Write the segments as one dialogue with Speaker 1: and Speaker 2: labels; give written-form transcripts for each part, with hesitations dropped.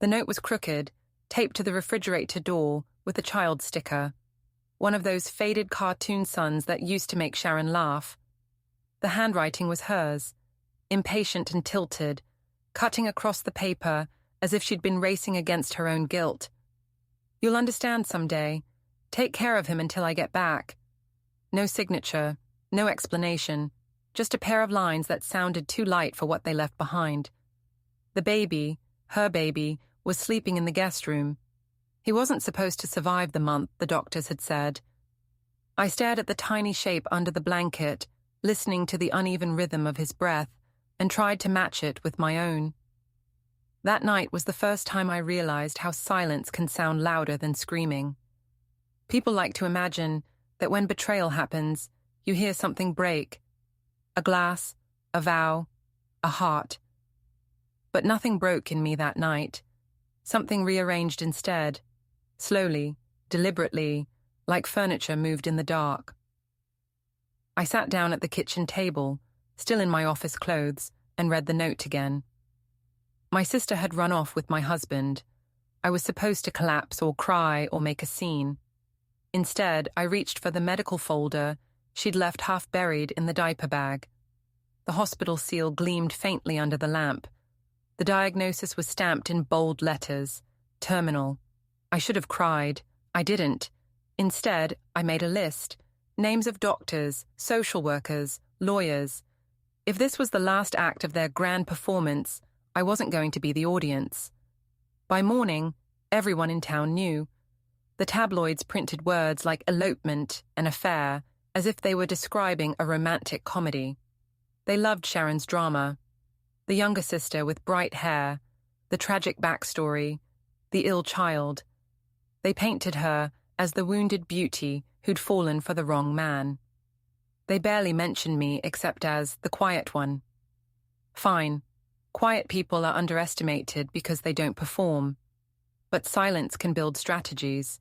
Speaker 1: The note was crooked, taped to the refrigerator door with a child sticker, one of those faded cartoon suns that used to make Sharon laugh. The handwriting was hers, impatient and tilted, cutting across the paper as if she'd been racing against her own guilt. "You'll understand someday. Take care of him until I get back." No signature, no explanation, just a pair of lines that sounded too light for what they left behind. The baby, her baby, was sleeping in the guest room. He wasn't supposed to survive the month, the doctors had said. I stared at the tiny shape under the blanket, listening to the uneven rhythm of his breath, and tried to match it with my own. That night was the first time I realized how silence can sound louder than screaming. People like to imagine that when betrayal happens, you hear something break. A glass, a vow, a heart. But nothing broke in me that night. Something rearranged instead, slowly, deliberately, like furniture moved in the dark. I sat down at the kitchen table, still in my office clothes, and read the note again. My sister had run off with my husband. I was supposed to collapse or cry or make a scene. Instead, I reached for the medical folder she'd left half buried in the diaper bag. The hospital seal gleamed faintly under the lamp. The diagnosis was stamped in bold letters, terminal. I should have cried. I didn't. Instead, I made a list. Names of doctors, social workers, lawyers. If this was the last act of their grand performance, I wasn't going to be the audience. By morning, everyone in town knew. The tabloids printed words like elopement and affair, as if they were describing a romantic comedy. They loved Sharon's drama. The younger sister with bright hair, the tragic backstory, the ill child. They painted her as the wounded beauty who'd fallen for the wrong man. They barely mentioned me except as the quiet one. Fine, quiet people are underestimated because they don't perform. But silence can build strategies.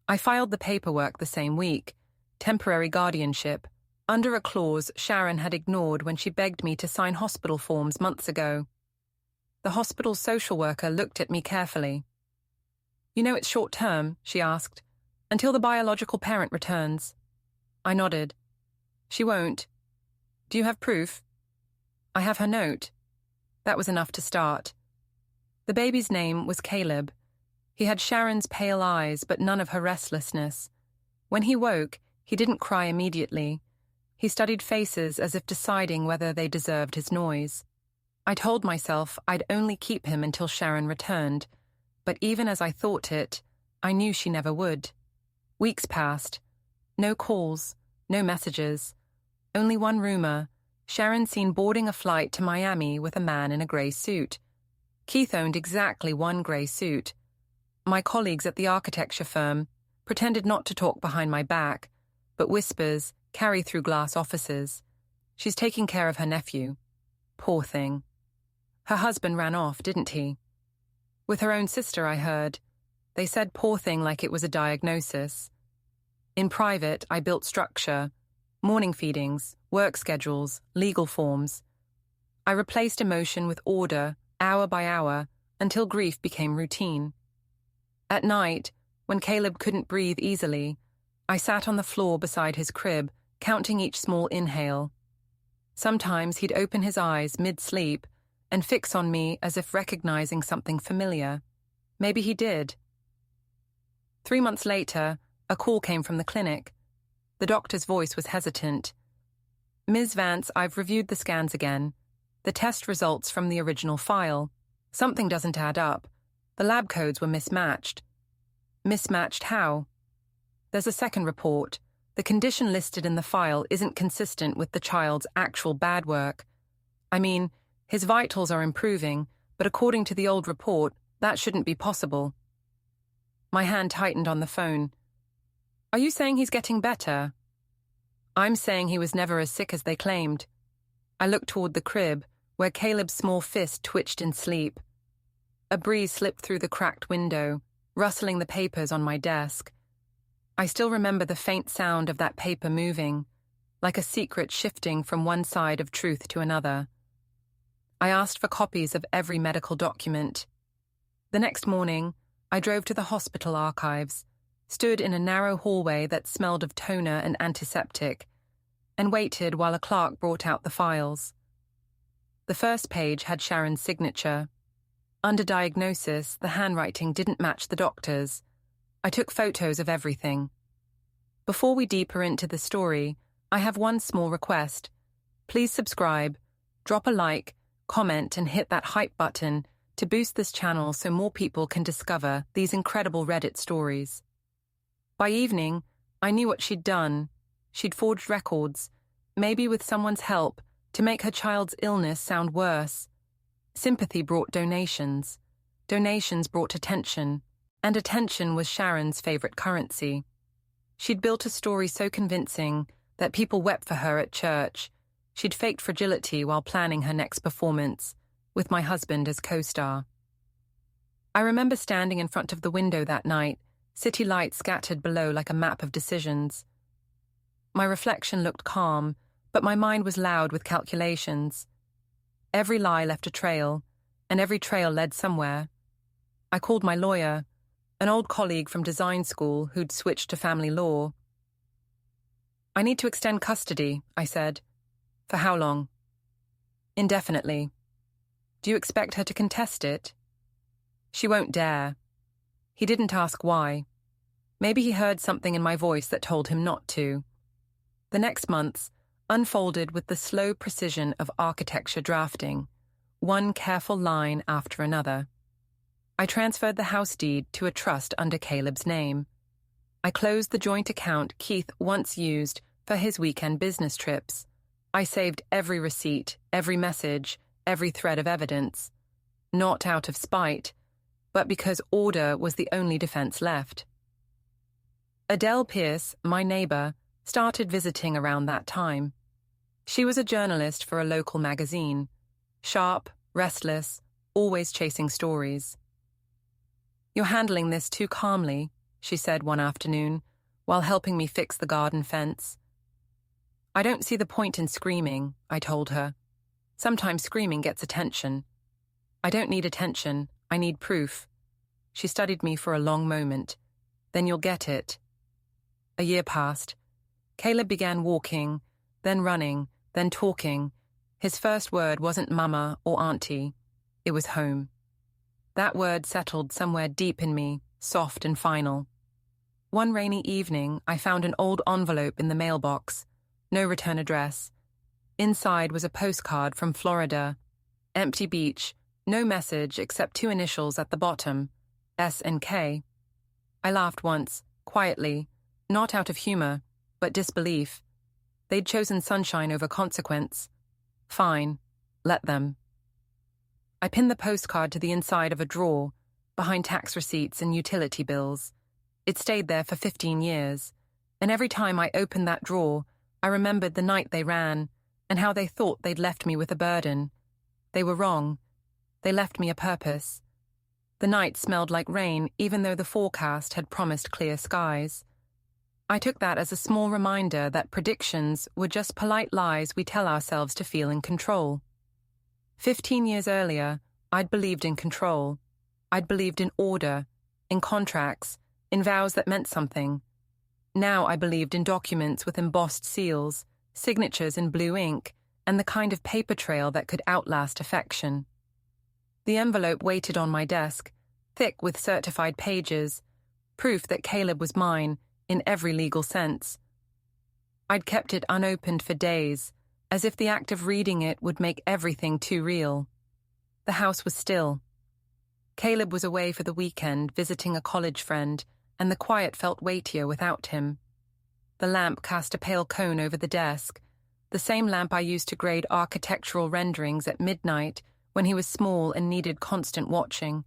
Speaker 1: I filed the paperwork the same week, temporary guardianship, under a clause Sharon had ignored when she begged me to sign hospital forms months ago. The hospital's social worker looked at me carefully. "You know it's short-term," she asked, "until the biological parent returns." I nodded. "She won't. Do you have proof?" "I have her note." That was enough to start. The baby's name was Caleb. He had Sharon's pale eyes, but none of her restlessness. When he woke, he didn't cry immediately. He studied faces as if deciding whether they deserved his noise. I told myself I'd only keep him until Sharon returned, but even as I thought it, I knew she never would. Weeks passed. No calls, no messages. Only one rumor: Sharon seen boarding a flight to Miami with a man in a grey suit. Keith owned exactly one grey suit. My colleagues at the architecture firm pretended not to talk behind my back, but whispers carry through glass offices. She's taking care of her nephew. Poor thing. Her husband ran off, didn't he? With her own sister, I heard. They said poor thing like it was a diagnosis. In private, I built structure, morning feedings, work schedules, legal forms. I replaced emotion with order, hour by hour, until grief became routine. At night, when Caleb couldn't breathe easily, I sat on the floor beside his crib, counting each small inhale. Sometimes he'd open his eyes mid-sleep and fix on me as if recognizing something familiar. Maybe he did. 3 months later, a call came from the clinic. The doctor's voice was hesitant. "Ms. Vance, I've reviewed the scans again. The test results from the original file. Something doesn't add up. The lab codes were mismatched." "Mismatched how?" "There's a second report. The condition listed in the file isn't consistent with the child's actual bad work. I mean, his vitals are improving, but according to the old report, that shouldn't be possible." My hand tightened on the phone. "Are you saying he's getting better?" "I'm saying he was never as sick as they claimed." I looked toward the crib, where Caleb's small fist twitched in sleep. A breeze slipped through the cracked window, rustling the papers on my desk. I still remember the faint sound of that paper moving, like a secret shifting from one side of truth to another. I asked for copies of every medical document. The next morning, I drove to the hospital archives, stood in a narrow hallway that smelled of toner and antiseptic, and waited while a clerk brought out the files. The first page had Sharon's signature. Under diagnosis, the handwriting didn't match the doctor's. I took photos of everything. Before we deeper into the story, I have one small request. Please subscribe, drop a like, comment, and hit that hype button to boost this channel so more people can discover these incredible Reddit stories. By evening, I knew what she'd done. She'd forged records, maybe with someone's help, to make her child's illness sound worse. Sympathy brought donations. Donations brought attention, and attention was Sharon's favorite currency. She'd built a story so convincing that people wept for her at church. She'd faked fragility while planning her next performance, with my husband as co-star. I remember standing in front of the window that night, city lights scattered below like a map of decisions. My reflection looked calm, but my mind was loud with calculations. Every lie left a trail, and every trail led somewhere. I called my lawyer, an old colleague from design school who'd switched to family law. "I need to extend custody," I said. "For how long?" "Indefinitely." "Do you expect her to contest it?" "She won't dare." He didn't ask why. Maybe he heard something in my voice that told him not to. The next months unfolded with the slow precision of architecture drafting, one careful line after another. I transferred the house deed to a trust under Caleb's name. I closed the joint account Keith once used for his weekend business trips. I saved every receipt, every message, every thread of evidence, not out of spite, but because order was the only defense left. Adele Pierce, my neighbor, started visiting around that time. She was a journalist for a local magazine, sharp, restless, always chasing stories. "You're handling this too calmly," she said one afternoon, while helping me fix the garden fence. "I don't see the point in screaming," I told her. "Sometimes screaming gets attention." "I don't need attention, I need proof." She studied me for a long moment. "Then you'll get it." A year passed. Caleb began walking, then running, then talking. His first word wasn't mama or auntie. It was home. That word settled somewhere deep in me, soft and final. One rainy evening, I found an old envelope in the mailbox. No return address. Inside was a postcard from Florida. Empty beach, no message except two initials at the bottom, S and K. I laughed once, quietly, not out of humor, but disbelief. They'd chosen sunshine over consequence. Fine, let them. I pinned the postcard to the inside of a drawer, behind tax receipts and utility bills. It stayed there for 15 years, and every time I opened that drawer, I remembered the night they ran, and how they thought they'd left me with a burden. They were wrong. They left me a purpose. The night smelled like rain, even though the forecast had promised clear skies. I took that as a small reminder that predictions were just polite lies we tell ourselves to feel in control. 15 years earlier, I'd believed in control. I'd believed in order, in contracts, in vows that meant something. Now I believed in documents with embossed seals, signatures in blue ink, and the kind of paper trail that could outlast affection. The envelope waited on my desk, thick with certified pages, proof that Caleb was mine, in every legal sense. I'd kept it unopened for days, as if the act of reading it would make everything too real. The house was still. Caleb was away for the weekend visiting a college friend, and the quiet felt weightier without him. The lamp cast a pale cone over the desk, the same lamp I used to grade architectural renderings at midnight when he was small and needed constant watching.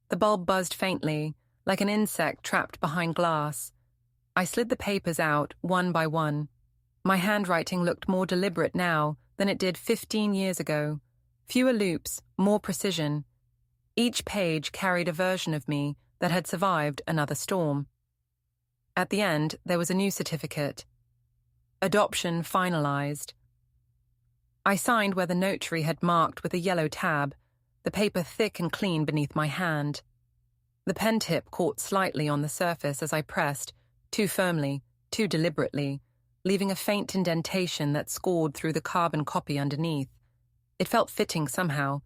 Speaker 1: The bulb buzzed faintly, like an insect trapped behind glass. I slid the papers out, one by one. My handwriting looked more deliberate now than it did 15 years ago. Fewer loops, more precision. Each page carried a version of me that had survived another storm. At the end, there was a new certificate. Adoption finalized. I signed where the notary had marked with a yellow tab, the paper thick and clean beneath my hand. The pen tip caught slightly on the surface as I pressed, too firmly, too deliberately, leaving a faint indentation that scored through the carbon copy underneath. It felt fitting somehow,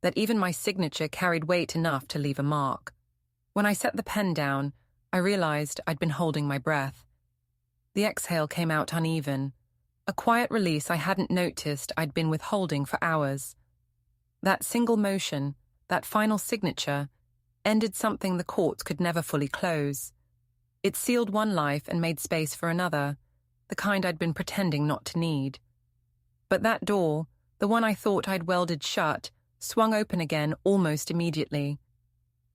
Speaker 1: that even my signature carried weight enough to leave a mark. When I set the pen down, I realized I'd been holding my breath. The exhale came out uneven, a quiet release I hadn't noticed I'd been withholding for hours. That single motion, that final signature, ended something the courts could never fully close. It sealed one life and made space for another, the kind I'd been pretending not to need. But that door, the one I thought I'd welded shut, swung open again almost immediately.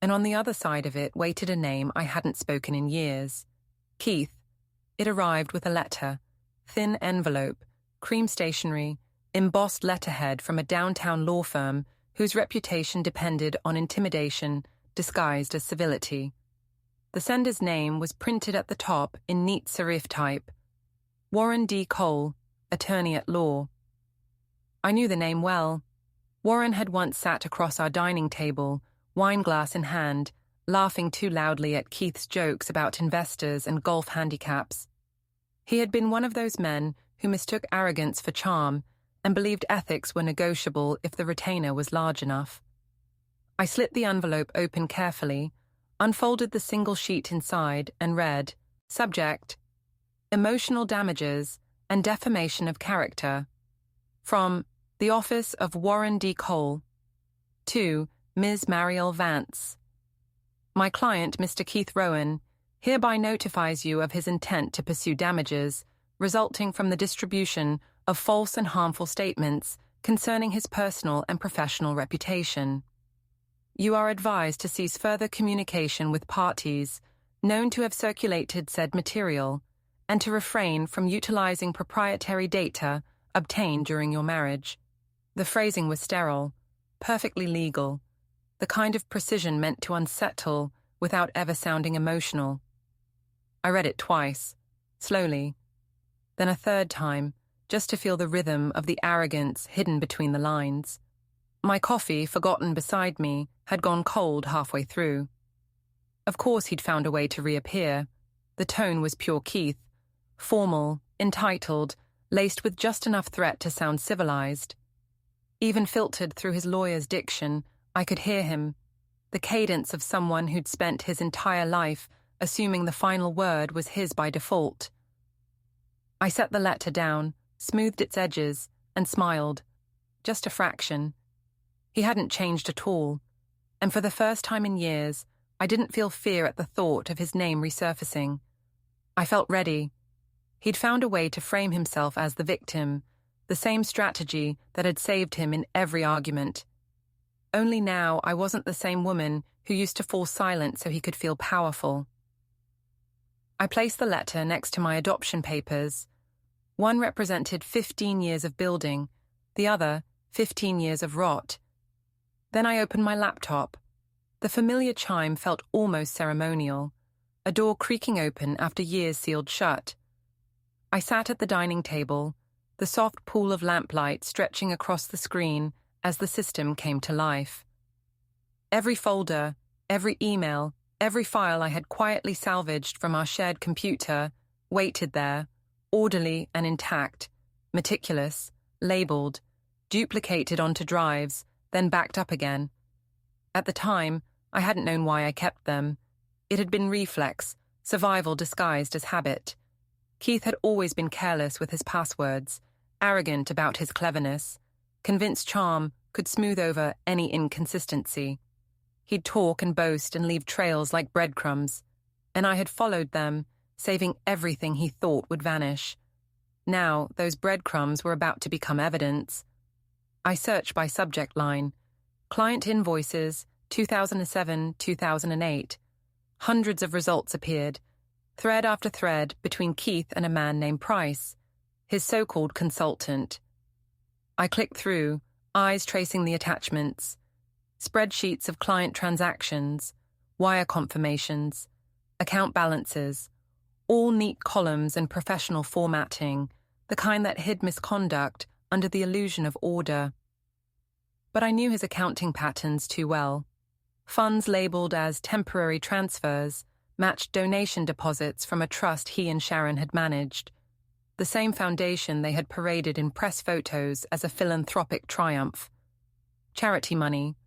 Speaker 1: And on the other side of it waited a name I hadn't spoken in years. Keith. It arrived with a letter, thin envelope, cream stationery, embossed letterhead from a downtown law firm whose reputation depended on intimidation disguised as civility. The sender's name was printed at the top in neat serif type. Warren D. Cole, attorney at law. I knew the name well. Warren had once sat across our dining table, wineglass in hand, laughing too loudly at Keith's jokes about investors and golf handicaps. He had been one of those men who mistook arrogance for charm and believed ethics were negotiable if the retainer was large enough. I slit the envelope open carefully, unfolded the single sheet inside, and read, Subject, Emotional Damages and Defamation of Character. From the Office of Warren D. Cole. To Ms. Mariel Vance. My client, Mr. Keith Rowan, hereby notifies you of his intent to pursue damages resulting from the distribution of false and harmful statements concerning his personal and professional reputation. You are advised to cease further communication with parties known to have circulated said material and to refrain from utilizing proprietary data obtained during your marriage. The phrasing was sterile, perfectly legal, the kind of precision meant to unsettle without ever sounding emotional. I read it twice, slowly, then a third time, just to feel the rhythm of the arrogance hidden between the lines. My coffee, forgotten beside me, had gone cold halfway through. Of course he'd found a way to reappear. The tone was pure Keith, formal, entitled, laced with just enough threat to sound civilized. Even filtered through his lawyer's diction, I could hear him, the cadence of someone who'd spent his entire life assuming the final word was his by default. I set the letter down, smoothed its edges, and smiled. Just a fraction. He hadn't changed at all, and for the first time in years, I didn't feel fear at the thought of his name resurfacing. I felt ready. He'd found a way to frame himself as the victim, the same strategy that had saved him in every argument. Only now I wasn't the same woman who used to fall silent so he could feel powerful. I placed the letter next to my adoption papers. One represented 15 years of building, the other 15 years of rot. Then I opened my laptop. The familiar chime felt almost ceremonial, a door creaking open after years sealed shut. I sat at the dining table, the soft pool of lamplight stretching across the screen as the system came to life. Every folder, every email, every file I had quietly salvaged from our shared computer waited there, orderly and intact, meticulous, labeled, duplicated onto drives, then backed up again. At the time, I hadn't known why I kept them. It had been reflex, survival disguised as habit. Keith had always been careless with his passwords, arrogant about his cleverness, convinced charm could smooth over any inconsistency. He'd talk and boast and leave trails like breadcrumbs, and I had followed them, saving everything he thought would vanish. Now, those breadcrumbs were about to become evidence. I searched by subject line. Client invoices, 2007-2008. Hundreds of results appeared, thread after thread between Keith and a man named Price, his so-called consultant. I clicked through, eyes tracing the attachments. Spreadsheets of client transactions, wire confirmations, account balances, all neat columns and professional formatting, the kind that hid misconduct under the illusion of order. But I knew his accounting patterns too well. Funds labeled as temporary transfers matched donation deposits from a trust he and Sharon had managed, the same foundation they had paraded in press photos as a philanthropic triumph. Charity money,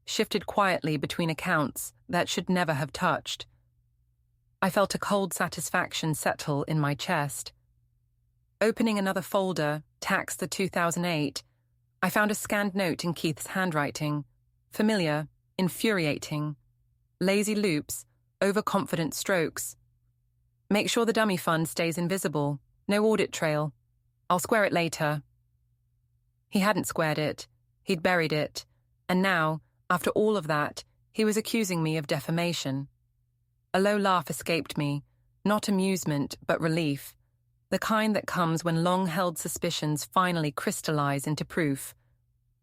Speaker 1: shifted quietly between accounts that should never have touched. I felt a cold satisfaction settle in my chest. Opening another folder, tax the 2008, I found a scanned note in Keith's handwriting. Familiar, infuriating. Lazy loops, overconfident strokes. Make sure the dummy fund stays invisible. No audit trail. I'll square it later. He hadn't squared it. He'd buried it. And now, after all of that, he was accusing me of defamation. A low laugh escaped me, not amusement, but relief, the kind that comes when long-held suspicions finally crystallize into proof.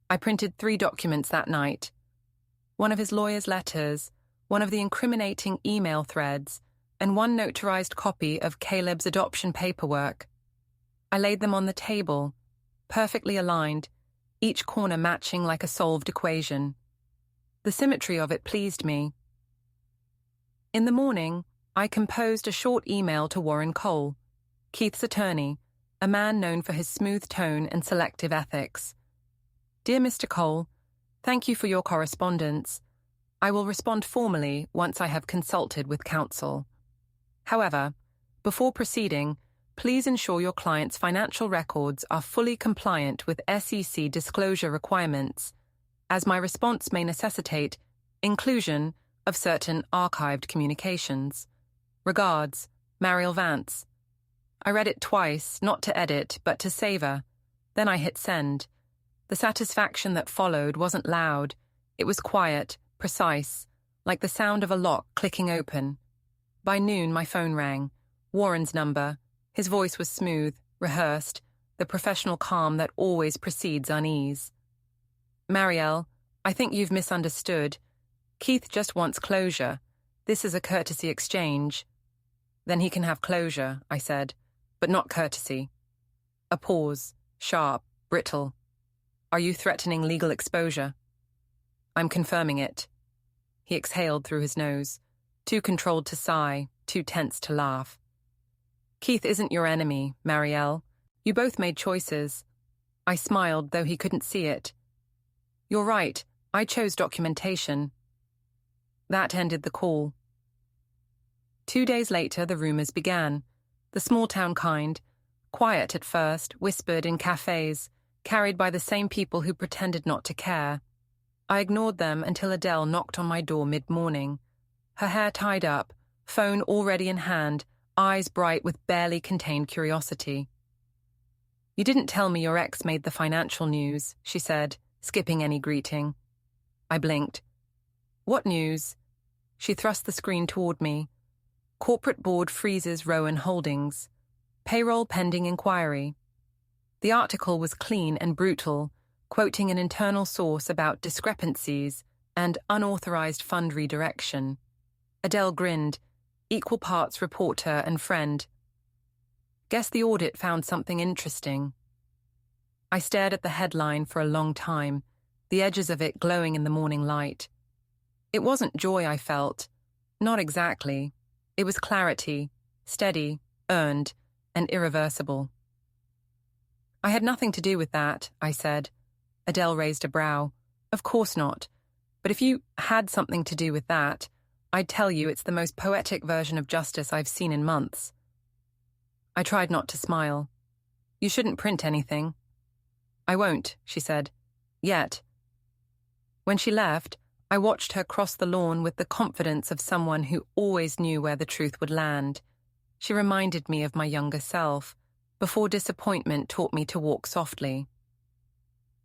Speaker 1: I printed 3 documents that night. One of his lawyer's letters, one of the incriminating email threads, and one notarized copy of Caleb's adoption paperwork. I laid them on the table, perfectly aligned, each corner matching like a solved equation. The symmetry of it pleased me. In the morning, I composed a short email to Warren Cole, Keith's attorney, a man known for his smooth tone and selective ethics. Dear Mr. Cole, thank you for your correspondence. I will respond formally once I have consulted with counsel. However, before proceeding, please ensure your client's financial records are fully compliant with SEC disclosure requirements, as my response may necessitate inclusion of certain archived communications. Regards, Mariel Vance. I read it twice, not to edit, but to savor. Then I hit send. The satisfaction that followed wasn't loud. It was quiet, precise, like the sound of a lock clicking open. By noon, my phone rang. Warren's number. His voice was smooth, rehearsed, the professional calm that always precedes unease. Mariel, I think you've misunderstood. Keith just wants closure. This is a courtesy exchange. Then he can have closure, I said, but not courtesy. A pause, sharp, brittle. Are you threatening legal exposure? I'm confirming it. He exhaled through his nose, too controlled to sigh, too tense to laugh. Keith isn't your enemy, Mariel. You both made choices. I smiled, though he couldn't see it. You're right, I chose documentation. That ended the call. 2 days later, the rumors began. The small-town kind, quiet at first, whispered in cafes, carried by the same people who pretended not to care. I ignored them until Adele knocked on my door mid-morning. Her hair tied up, phone already in hand, eyes bright with barely contained curiosity. You didn't tell me your ex made the financial news, she said, skipping any greeting. I blinked. What news? She thrust the screen toward me. Corporate board freezes Rowan Holdings. Payroll pending inquiry. The article was clean and brutal, quoting an internal source about discrepancies and unauthorized fund redirection. Adele grinned, equal parts reporter and friend. Guess the audit found something interesting. I stared at the headline for a long time, the edges of it glowing in the morning light. It wasn't joy I felt. Not exactly. It was clarity, steady, earned, and irreversible. I had nothing to do with that, I said. Adele raised a brow. Of course not. But if you had something to do with that, I'd tell you it's the most poetic version of justice I've seen in months. I tried not to smile. You shouldn't print anything. I won't, she said. Yet. When she left, I watched her cross the lawn with the confidence of someone who always knew where the truth would land. She reminded me of my younger self, before disappointment taught me to walk softly.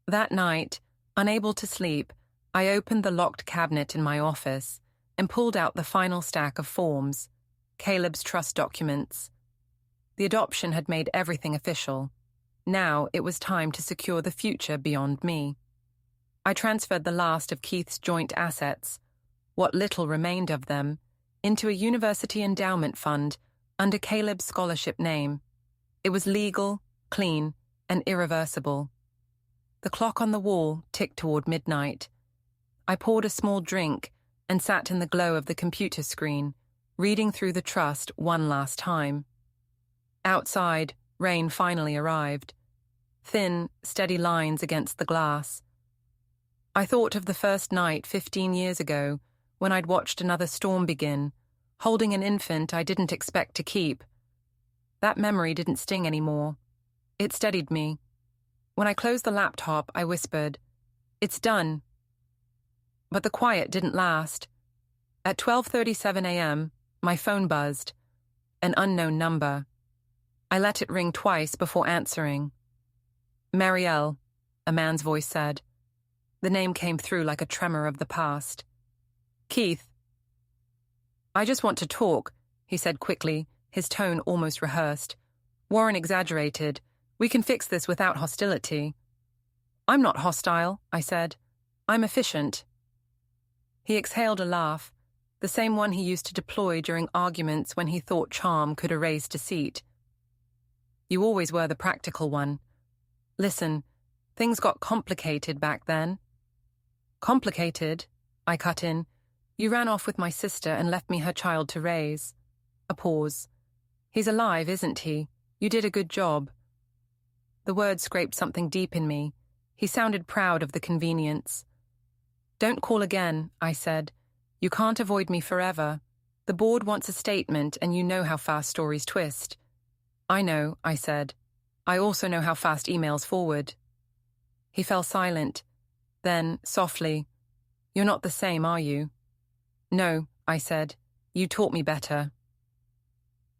Speaker 1: That night, unable to sleep, I opened the locked cabinet in my office and pulled out the final stack of forms, Caleb's trust documents. The adoption had made everything official. Now it was time to secure the future beyond me. I transferred the last of Keith's joint assets, what little remained of them, into a university endowment fund under Caleb's scholarship name. It was legal, clean, and irreversible. The clock on the wall ticked toward midnight. I poured a small drink and sat in the glow of the computer screen, reading through the trust one last time. Outside, rain finally arrived. Thin, steady lines against the glass. I thought of the first night 15 years ago, when I'd watched another storm begin, holding an infant I didn't expect to keep. That memory didn't sting anymore. It steadied me. When I closed the laptop, I whispered, "It's done." But the quiet didn't last. At 12:37 a.m., my phone buzzed. An unknown number. I let it ring twice before answering. "Mariel," a man's voice said. The name came through like a tremor of the past. "Keith." "I just want to talk," he said quickly, his tone almost rehearsed. Warren exaggerated. "We can fix this without hostility." "I'm not hostile," I said. "I'm efficient." He exhaled a laugh, the same one he used to deploy during arguments when he thought charm could erase deceit. "You always were the practical one. Listen, things got complicated back then." "Complicated?" I cut in. "You ran off with my sister and left me her child to raise." A pause. "He's alive, isn't he? You did a good job." The words scraped something deep in me. He sounded proud of the convenience. "Don't call again," I said. "You can't avoid me forever. The board wants a statement, and you know how fast stories twist." "I know," I said. "I also know how fast emails forward." He fell silent. Then, softly, "You're not the same, are you?" "No," I said. "You taught me better."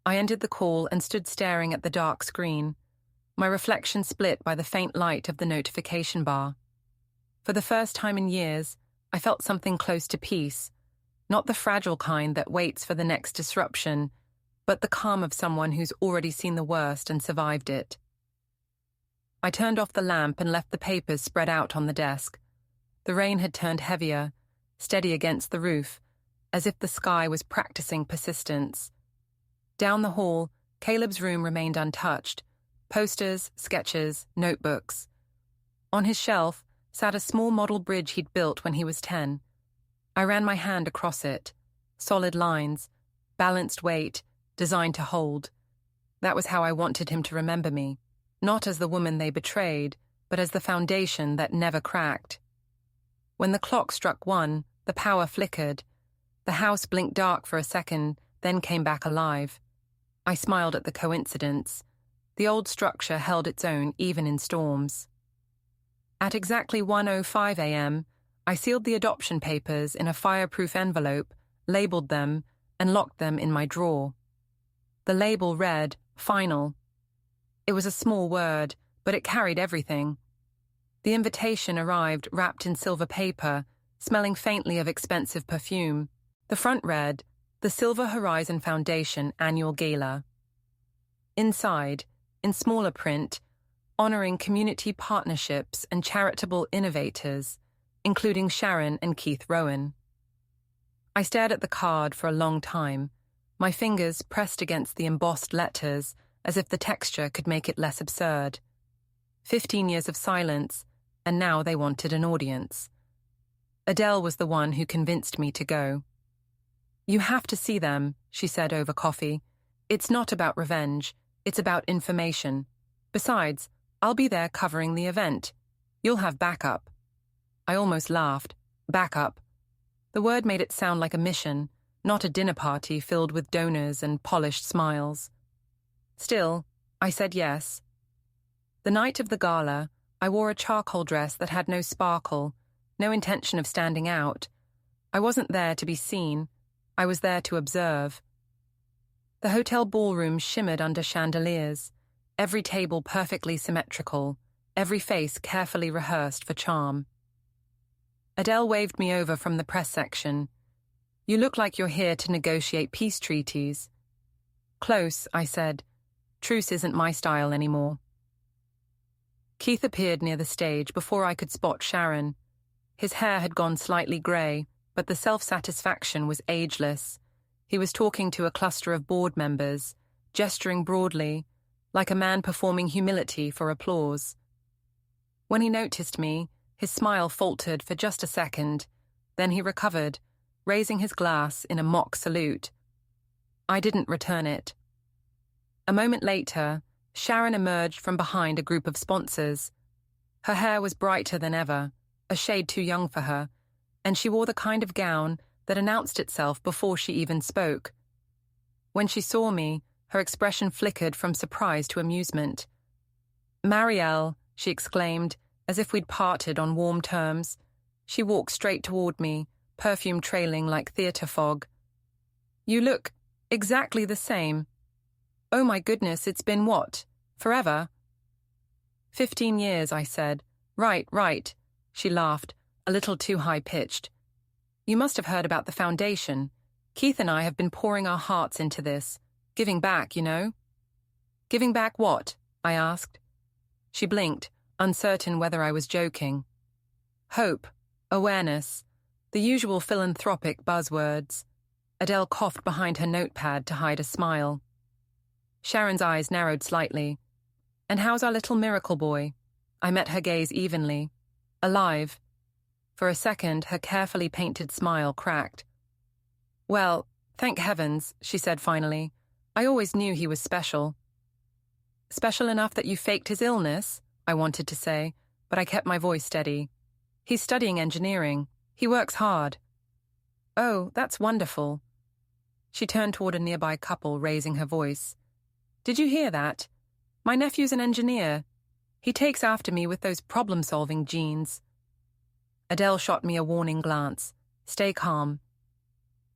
Speaker 1: I ended the call and stood staring at the dark screen, my reflection split by the faint light of the notification bar. For the first time in years, I felt something close to peace, not the fragile kind that waits for the next disruption, but the calm of someone who's already seen the worst and survived it. I turned off the lamp and left the papers spread out on the desk. The rain had turned heavier, steady against the roof, as if the sky was practicing persistence. Down the hall, Caleb's room remained untouched. Posters, sketches, notebooks. On his shelf sat a small model bridge he'd built when he was 10. I ran my hand across it. Solid lines, balanced weight, designed to hold. That was how I wanted him to remember me, not as the woman they betrayed, but as the foundation that never cracked. When the clock struck 1, the power flickered. The house blinked dark for a second, then came back alive. I smiled at the coincidence. The old structure held its own even in storms. At exactly 1:05 a.m., I sealed the adoption papers in a fireproof envelope, labeled them, and locked them in my drawer. The label read, "Final." It was a small word, but it carried everything. The invitation arrived wrapped in silver paper, smelling faintly of expensive perfume. The front read, "The Silver Horizon Foundation Annual Gala." Inside, in smaller print, honoring community partnerships and charitable innovators, including Sharon and Keith Rowan. I stared at the card for a long time, my fingers pressed against the embossed letters as if the texture could make it less absurd. 15 years of silence, and now they wanted an audience. Adele was the one who convinced me to go. "You have to see them," she said over coffee. "It's not about revenge, it's about information. Besides, I'll be there covering the event. You'll have backup." I almost laughed. Backup. The word made it sound like a mission, not a dinner party filled with donors and polished smiles. Still, I said yes. The night of the gala, I wore a charcoal dress that had no sparkle, no intention of standing out. I wasn't there to be seen. I was there to observe. The hotel ballroom shimmered under chandeliers, every table perfectly symmetrical, every face carefully rehearsed for charm. Adele waved me over from the press section. "You look like you're here to negotiate peace treaties." "Close," I said. "Truce isn't my style anymore." Keith appeared near the stage before I could spot Sharon. His hair had gone slightly grey, but the self-satisfaction was ageless. He was talking to a cluster of board members, gesturing broadly, like a man performing humility for applause. When he noticed me, his smile faltered for just a second. Then he recovered, raising his glass in a mock salute. I didn't return it. A moment later, Sharon emerged from behind a group of sponsors. Her hair was brighter than ever, a shade too young for her, and she wore the kind of gown that announced itself before she even spoke. When she saw me, her expression flickered from surprise to amusement. "Mariel," she exclaimed, as if we'd parted on warm terms. She walked straight toward me, perfume trailing like theatre fog. "You look exactly the same. Oh my goodness, it's been what? Forever?" 15 years, I said. Right. She laughed, a little too high-pitched. "You must have heard about the foundation. Keith and I have been pouring our hearts into this. Giving back, you know." "Giving back what?" I asked. She blinked, uncertain whether I was joking. "Hope, awareness, the usual philanthropic buzzwords." Adele coughed behind her notepad to hide a smile. Sharon's eyes narrowed slightly. "And how's our little miracle boy?" I met her gaze evenly. "Alive." For a second, her carefully painted smile cracked. "Well, thank heavens," she said finally. "I always knew he was special." "Special enough that you faked his illness?" I wanted to say, but I kept my voice steady. "He's studying engineering. He works hard." "Oh, that's wonderful." She turned toward a nearby couple, raising her voice. "Did you hear that? My nephew's an engineer. He takes after me with those problem-solving genes." Adele shot me a warning glance. "Stay calm."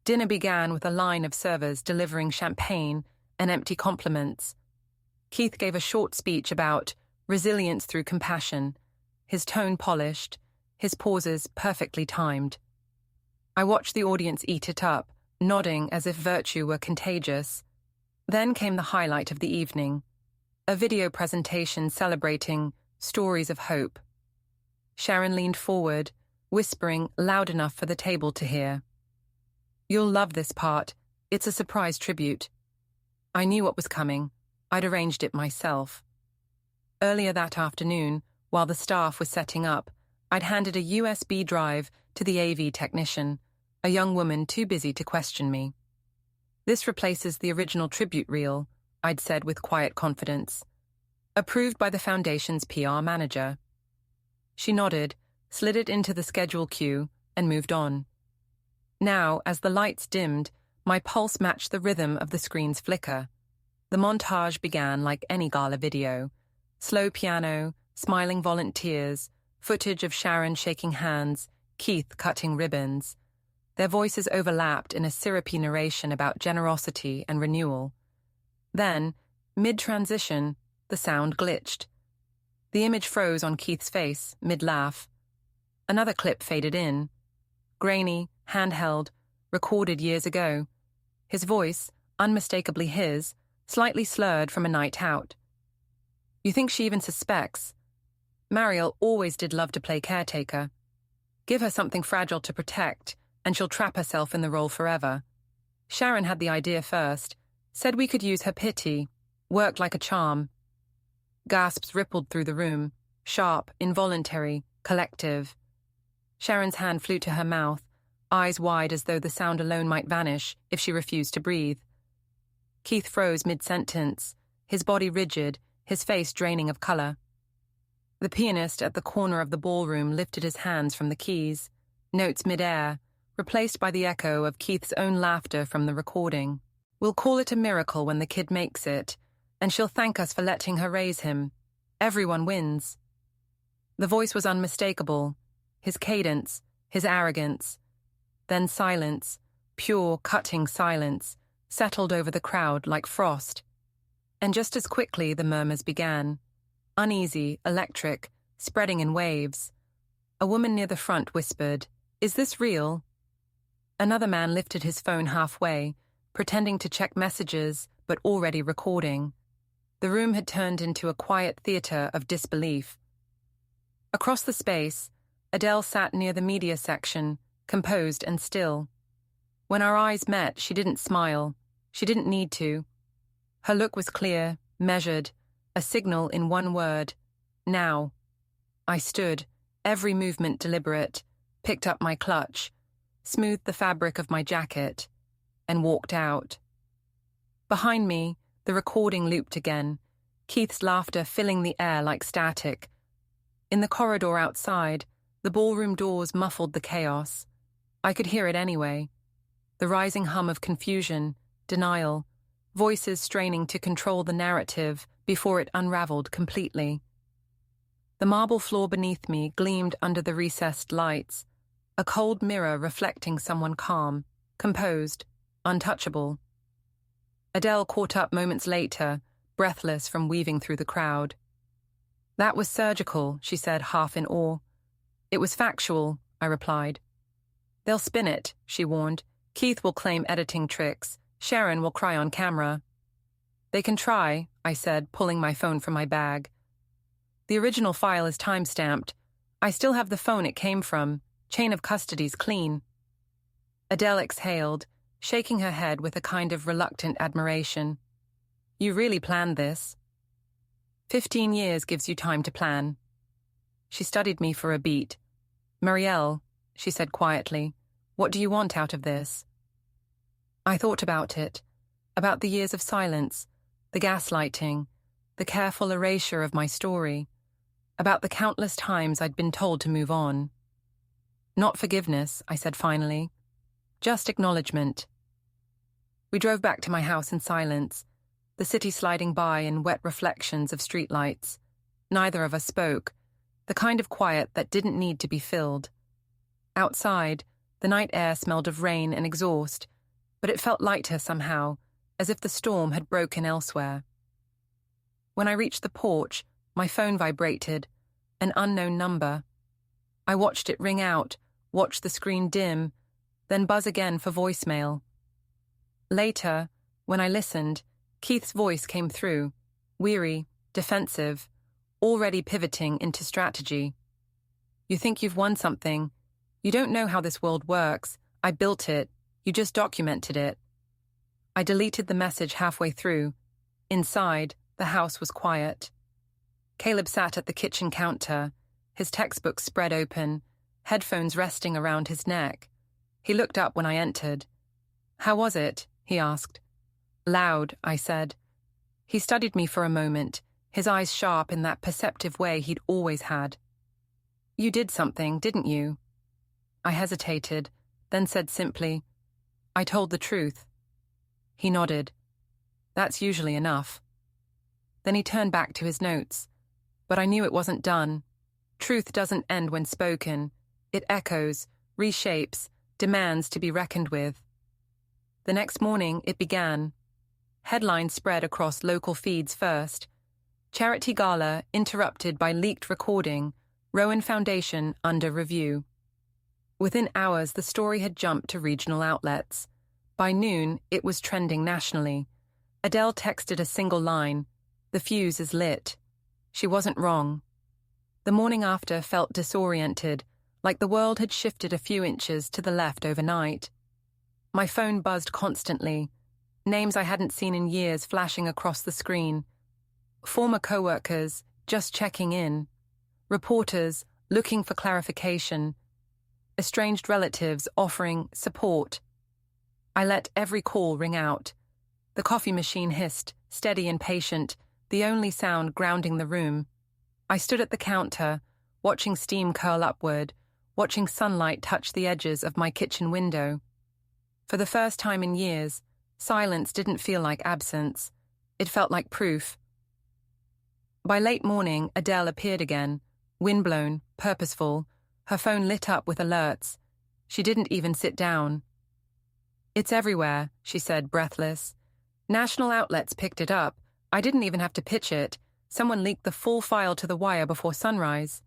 Speaker 1: Dinner began with a line of servers delivering champagne and empty compliments. Keith gave a short speech about resilience through compassion, his tone polished, his pauses perfectly timed. I watched the audience eat it up, nodding as if virtue were contagious. Then came the highlight of the evening, a video presentation celebrating stories of hope. Sharon leaned forward, whispering loud enough for the table to hear. "You'll love this part. It's a surprise tribute." I knew what was coming. I'd arranged it myself. Earlier that afternoon, while the staff was setting up, I'd handed a USB drive to the AV technician, a young woman too busy to question me. "This replaces the original tribute reel," I'd said with quiet confidence. "Approved by the Foundation's PR manager." She nodded, slid it into the schedule queue, and moved on. Now, as the lights dimmed, my pulse matched the rhythm of the screen's flicker. The montage began like any gala video. Slow piano, smiling volunteers, footage of Sharon shaking hands, Keith cutting ribbons. Their voices overlapped in a syrupy narration about generosity and renewal. Then, mid-transition, the sound glitched. The image froze on Keith's face, mid-laugh. Another clip faded in. Grainy, handheld, recorded years ago. His voice, unmistakably his, slightly slurred from a night out. "You think she even suspects?" Mariel always did love to play caretaker. Give her something fragile to protect, and she'll trap herself in the role forever. Sharon had the idea first, said we could use her pity, worked like a charm. Gasps rippled through the room, sharp, involuntary, collective. Sharon's hand flew to her mouth, eyes wide as though the sound alone might vanish if she refused to breathe. Keith froze mid-sentence, his body rigid, his face draining of color. The pianist at the corner of the ballroom lifted his hands from the keys, notes mid-air, replaced by the echo of Keith's own laughter from the recording. "We'll call it a miracle when the kid makes it, and she'll thank us for letting her raise him. Everyone wins." The voice was unmistakable, his cadence, his arrogance. Then silence, pure, cutting silence, settled over the crowd like frost. And just as quickly the murmurs began. Uneasy, electric, spreading in waves. A woman near the front whispered, "Is this real?" Another man lifted his phone halfway, pretending to check messages, but already recording. The room had turned into a quiet theater of disbelief. Across the space, Adele sat near the media section, composed and still. When our eyes met, she didn't smile. She didn't need to. Her look was clear, measured, a signal in one word: now. I stood, every movement deliberate, picked up my clutch, smoothed the fabric of my jacket, and walked out. Behind me, the recording looped again, Keith's laughter filling the air like static. In the corridor outside, the ballroom doors muffled the chaos. I could hear it anyway. The rising hum of confusion, denial, voices straining to control the narrative before it unraveled completely. The marble floor beneath me gleamed under the recessed lights, a cold mirror reflecting someone calm, composed, untouchable. Adele caught up moments later, breathless from weaving through the crowd. "That was surgical," she said, half in awe. "It was factual," I replied. "They'll spin it," she warned. "Keith will claim editing tricks. Sharon will cry on camera." "They can try," I said, pulling my phone from my bag. "The original file is time-stamped. I still have the phone it came from. Chain of custody's clean." Adele exhaled, shaking her head with a kind of reluctant admiration. "You really planned this." 15 years gives you time to plan." She studied me for a beat. "Mariel," she said quietly, "what do you want out of this?" I thought about it, about the years of silence, the gaslighting, the careful erasure of my story, about the countless times I'd been told to move on. "Not forgiveness," I said finally. "Just acknowledgement." We drove back to my house in silence, the city sliding by in wet reflections of streetlights. Neither of us spoke, the kind of quiet that didn't need to be filled. Outside, the night air smelled of rain and exhaust, but it felt lighter somehow, as if the storm had broken elsewhere. When I reached the porch, my phone vibrated, an unknown number. I watched it ring out, watched the screen dim, then buzz again for voicemail. Later, when I listened, Keith's voice came through, weary, defensive, already pivoting into strategy. "You think you've won something. You don't know how this world works. I built it. You just documented it." I deleted the message halfway through. Inside, the house was quiet. Caleb sat at the kitchen counter, his textbook spread open, headphones resting around his neck. He looked up when I entered. "How was it?" he asked. "Loud," I said. He studied me for a moment, his eyes sharp in that perceptive way he'd always had. "You did something, didn't you?" I hesitated, then said simply, "I told the truth." He nodded. "That's usually enough." Then he turned back to his notes. But I knew it wasn't done. Truth doesn't end when spoken. It echoes, reshapes, demands to be reckoned with. The next morning, it began. Headlines spread across local feeds first. Charity gala interrupted by leaked recording, Rowan Foundation under review. Within hours, the story had jumped to regional outlets. By noon, it was trending nationally. Adele texted a single line, "The fuse is lit." She wasn't wrong. The morning after felt disoriented, like the world had shifted a few inches to the left overnight. My phone buzzed constantly, names I hadn't seen in years flashing across the screen. Former co-workers just checking in. Reporters looking for clarification. Estranged relatives offering support. I let every call ring out. The coffee machine hissed, steady and patient, the only sound grounding the room. I stood at the counter, watching steam curl upward, watching sunlight touch the edges of my kitchen window. For the first time in years, silence didn't feel like absence. It felt like proof. By late morning, Adele appeared again, windblown, purposeful, her phone lit up with alerts. She didn't even sit down. "It's everywhere," she said, breathless. "National outlets picked it up. I didn't even have to pitch it. Someone leaked the full file to the wire before sunrise."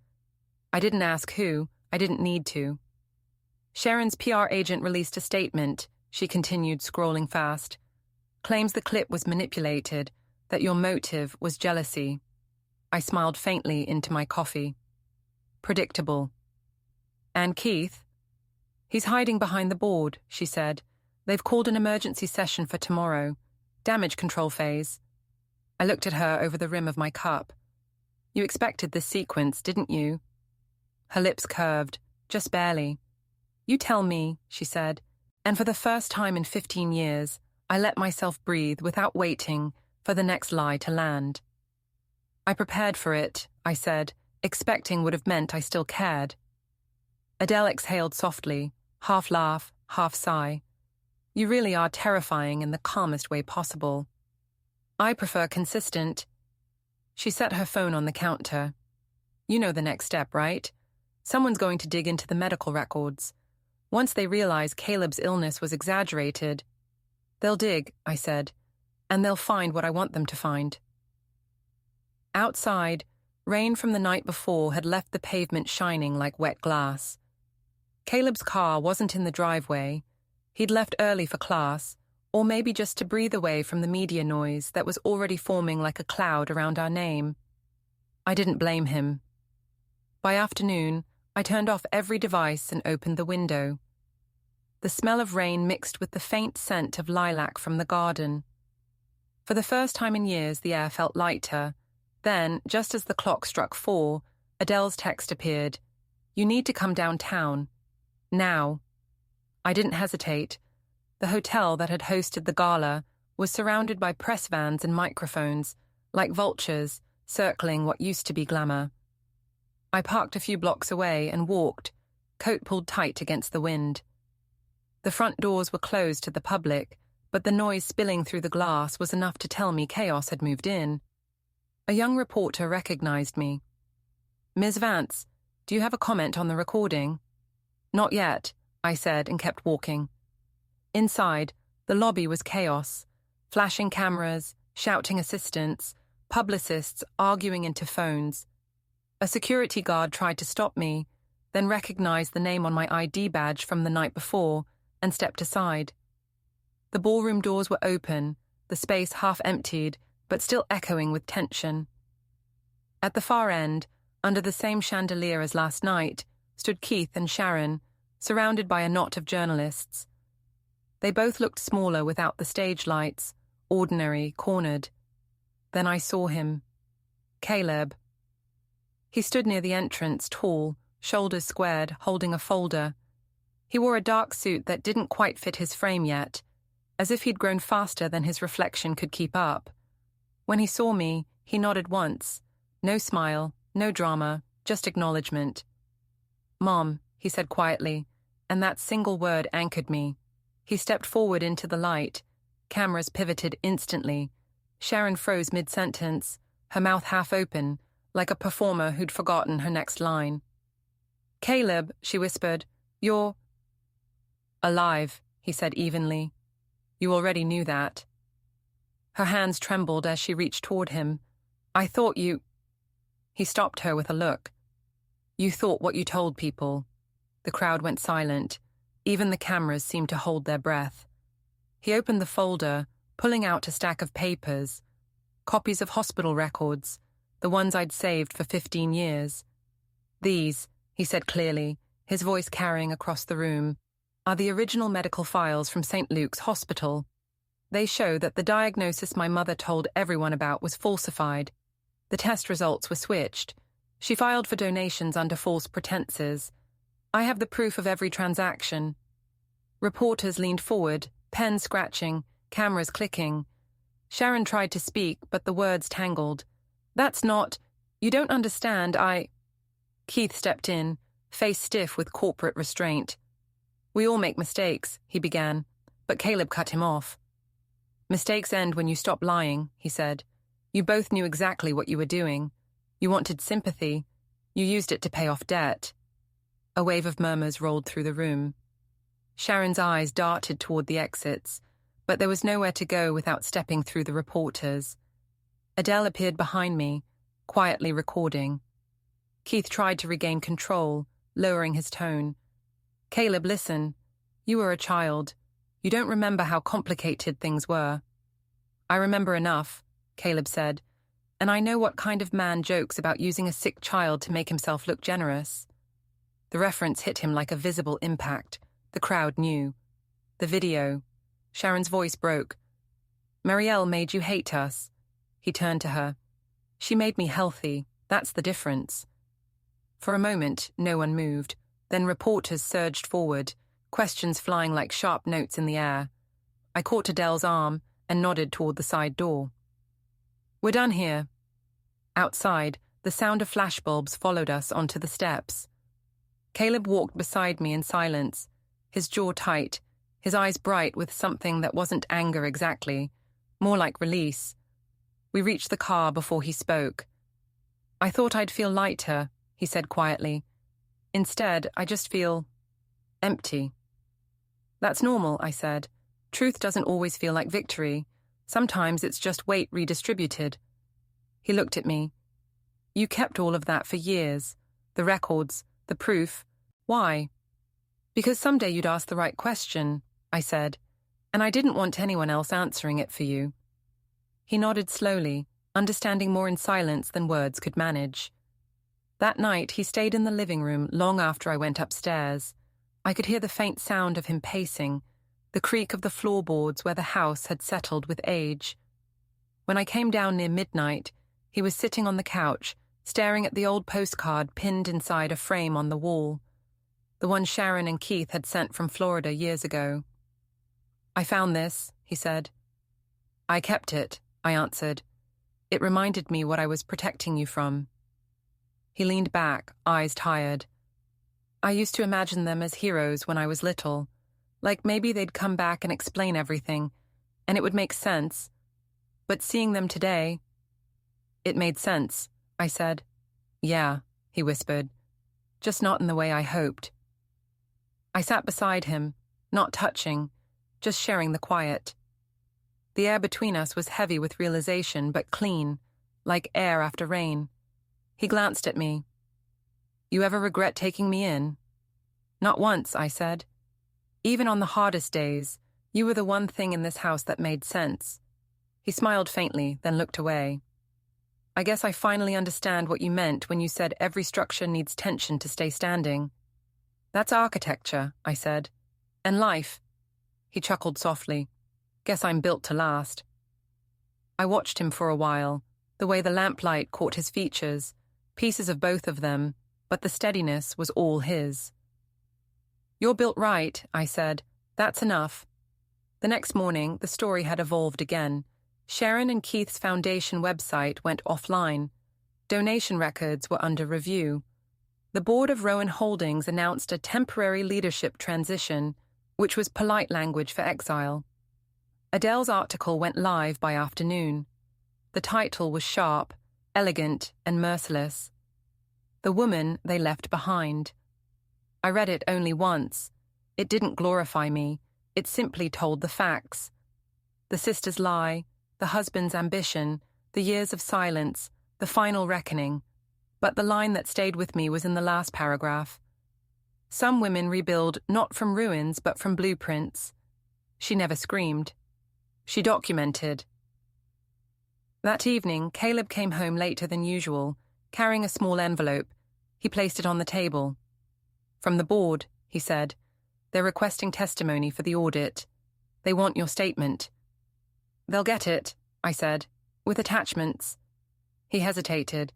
Speaker 1: I didn't ask who. I didn't need to. Sharon's PR agent released a statement, she continued, scrolling fast. "Claims the clip was manipulated, that your motive was jealousy." I smiled faintly into my coffee. Predictable. "And Keith?" "He's hiding behind the board," she said. "They've called an emergency session for tomorrow. Damage control phase." I looked at her over the rim of my cup. "You expected this sequence, didn't you?" Her lips curved, just barely. You tell me, she said, and for the first time in 15 years, I let myself breathe without waiting for the next lie to land. I prepared for it, I said, expecting would have meant I still cared. Adele exhaled softly, half laugh, half sigh. You really are terrifying in the calmest way possible. I prefer consistent. She set her phone on the counter. You know the next step, right? Someone's going to dig into the medical records. Once they realize Caleb's illness was exaggerated, they'll dig, I said, and they'll find what I want them to find. Outside, rain from the night before had left the pavement shining like wet glass. Caleb's car wasn't in the driveway. He'd left early for class, or maybe just to breathe away from the media noise that was already forming like a cloud around our name. I didn't blame him. By afternoon, I turned off every device and opened the window. The smell of rain mixed with the faint scent of lilac from the garden. For the first time in years, the air felt lighter. Then, just as the clock struck 4, Adele's text appeared. You need to come downtown. Now. I didn't hesitate. The hotel that had hosted the gala was surrounded by press vans and microphones, like vultures, circling what used to be glamour. I parked a few blocks away and walked, coat pulled tight against the wind. The front doors were closed to the public, but the noise spilling through the glass was enough to tell me chaos had moved in. A young reporter recognized me. Ms. Vance, do you have a comment on the recording? Not yet, I said and kept walking. Inside, the lobby was chaos. Flashing cameras, shouting assistants, publicists arguing into phones. A security guard tried to stop me, then recognized the name on my ID badge from the night before and stepped aside. The ballroom doors were open, the space half emptied, but still echoing with tension. At the far end, under the same chandelier as last night, stood Keith and Sharon, surrounded by a knot of journalists. They both looked smaller without the stage lights, ordinary, cornered. Then I saw him. Caleb. He stood near the entrance, tall, shoulders squared, holding a folder. He wore a dark suit that didn't quite fit his frame yet, as if he'd grown faster than his reflection could keep up. When he saw me, he nodded once. No smile, no drama, just acknowledgement. Mom, he said quietly, and that single word anchored me. He stepped forward into the light. Cameras pivoted instantly. Sharon froze mid-sentence, her mouth half open, like a performer who'd forgotten her next line. Caleb, she whispered, you're... Alive, he said evenly. You already knew that. Her hands trembled as she reached toward him. I thought you... He stopped her with a look. You thought what you told people. The crowd went silent. Even the cameras seemed to hold their breath. He opened the folder, pulling out a stack of papers. Copies of hospital records, the ones I'd saved for 15 years. These, he said clearly, his voice carrying across the room, are the original medical files from St. Luke's Hospital. They show that the diagnosis my mother told everyone about was falsified. The test results were switched. She filed for donations under false pretenses. I have the proof of every transaction. Reporters leaned forward, pens scratching, cameras clicking. Sharon tried to speak, but the words tangled. That's not... You don't understand, Keith stepped in, face stiff with corporate restraint. We all make mistakes, he began, but Caleb cut him off. Mistakes end when you stop lying, he said. You both knew exactly what you were doing. You wanted sympathy. You used it to pay off debt. A wave of murmurs rolled through the room. Sharon's eyes darted toward the exits, but there was nowhere to go without stepping through the reporters. Adele appeared behind me, quietly recording. Keith tried to regain control, lowering his tone. Caleb, listen. You were a child. You don't remember how complicated things were. I remember enough, Caleb said, and I know what kind of man jokes about using a sick child to make himself look generous. The reference hit him like a visible impact. The crowd knew. The video. Sharon's voice broke. Mariel made you hate us. He turned to her. She made me healthy. That's the difference. For a moment, no one moved. Then reporters surged forward, questions flying like sharp notes in the air. I caught Adele's arm and nodded toward the side door. "We're done here." Outside, the sound of flashbulbs followed us onto the steps. Caleb walked beside me in silence, his jaw tight, his eyes bright with something that wasn't anger exactly, more like release. We reached the car before he spoke. "I thought I'd feel lighter," he said quietly. "Instead, I just feel empty." "That's normal," I said. "Truth doesn't always feel like victory. Sometimes it's just weight redistributed." He looked at me. "You kept all of that for years. The records, the proof. Why?" "Because someday you'd ask the right question," I said, "and I didn't want anyone else answering it for you." He nodded slowly, understanding more in silence than words could manage. That night, he stayed in the living room long after I went upstairs. I could hear the faint sound of him pacing, the creak of the floorboards where the house had settled with age. When I came down near midnight, he was sitting on the couch, staring at the old postcard pinned inside a frame on the wall, the one Sharon and Keith had sent from Florida years ago. "I found this," he said. "I kept it," I answered. "It reminded me what I was protecting you from." He leaned back, eyes tired. "I used to imagine them as heroes when I was little, like maybe they'd come back and explain everything, and it would make sense. But seeing them today..." "It made sense," I said. "Yeah," he whispered. "Just not in the way I hoped." I sat beside him, not touching, just sharing the quiet. The air between us was heavy with realization, but clean, like air after rain. He glanced at me. "You ever regret taking me in?" "Not once," I said. "Even on the hardest days, you were the one thing in this house that made sense." He smiled faintly, then looked away. "I guess I finally understand what you meant when you said every structure needs tension to stay standing." "That's architecture," I said. "And life." He chuckled softly. "Guess I'm built to last." I watched him for a while, the way the lamplight caught his features, pieces of both of them, but the steadiness was all his. "You're built right," I said. "That's enough." The next morning, the story had evolved again. Sharon and Keith's foundation website went offline. Donation records were under review. The board of Rowan Holdings announced a temporary leadership transition, which was polite language for exile. Adele's article went live by afternoon. The title was sharp, elegant, and merciless. "The Woman They Left Behind." I read it only once. It didn't glorify me. It simply told the facts. The sister's lie, the husband's ambition, the years of silence, the final reckoning. But the line that stayed with me was in the last paragraph. "Some women rebuild not from ruins but from blueprints." She never screamed. She documented. That evening, Caleb came home later than usual, carrying a small envelope. He placed it on the table. "From the board," he said. "They're requesting testimony for the audit. They want your statement." "They'll get it," I said, "with attachments." He hesitated.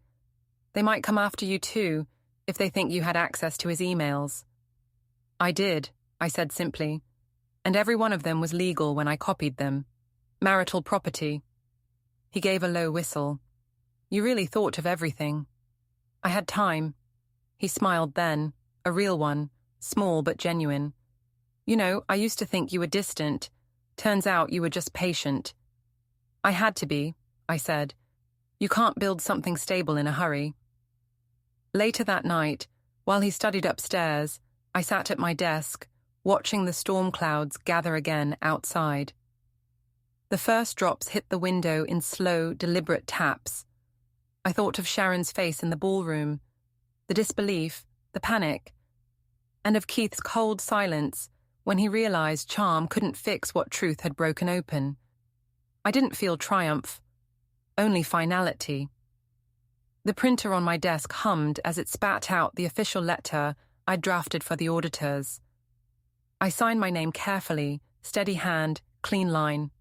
Speaker 1: "They might come after you too, if they think you had access to his emails." "I did," I said simply, "and every one of them was legal when I copied them. Marital property." He gave a low whistle. "You really thought of everything." "I had time." He smiled then, a real one, small but genuine. "You know, I used to think you were distant. Turns out you were just patient." "I had to be," I said. "You can't build something stable in a hurry." Later that night, while he studied upstairs, I sat at my desk, watching the storm clouds gather again outside. The first drops hit the window in slow, deliberate taps. I thought of Sharon's face in the ballroom, the disbelief, the panic, and of Keith's cold silence when he realized charm couldn't fix what truth had broken open. I didn't feel triumph, only finality. The printer on my desk hummed as it spat out the official letter I'd drafted for the auditors. I signed my name carefully, steady hand, clean line.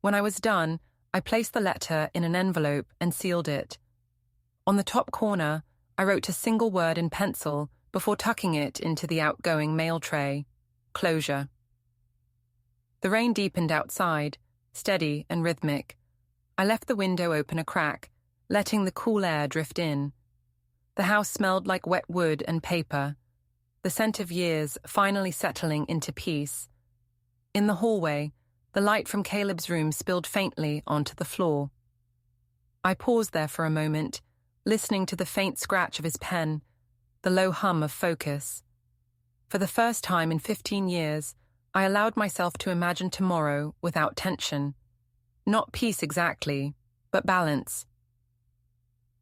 Speaker 1: When I was done, I placed the letter in an envelope and sealed it. On the top corner, I wrote a single word in pencil before tucking it into the outgoing mail tray. Closure. The rain deepened outside, steady and rhythmic. I left the window open a crack, letting the cool air drift in. The house smelled like wet wood and paper, the scent of years finally settling into peace. In the hallway, the light from Caleb's room spilled faintly onto the floor. I paused there for a moment, listening to the faint scratch of his pen, the low hum of focus. For the first time in 15 years, I allowed myself to imagine tomorrow without tension. Not peace exactly, but balance.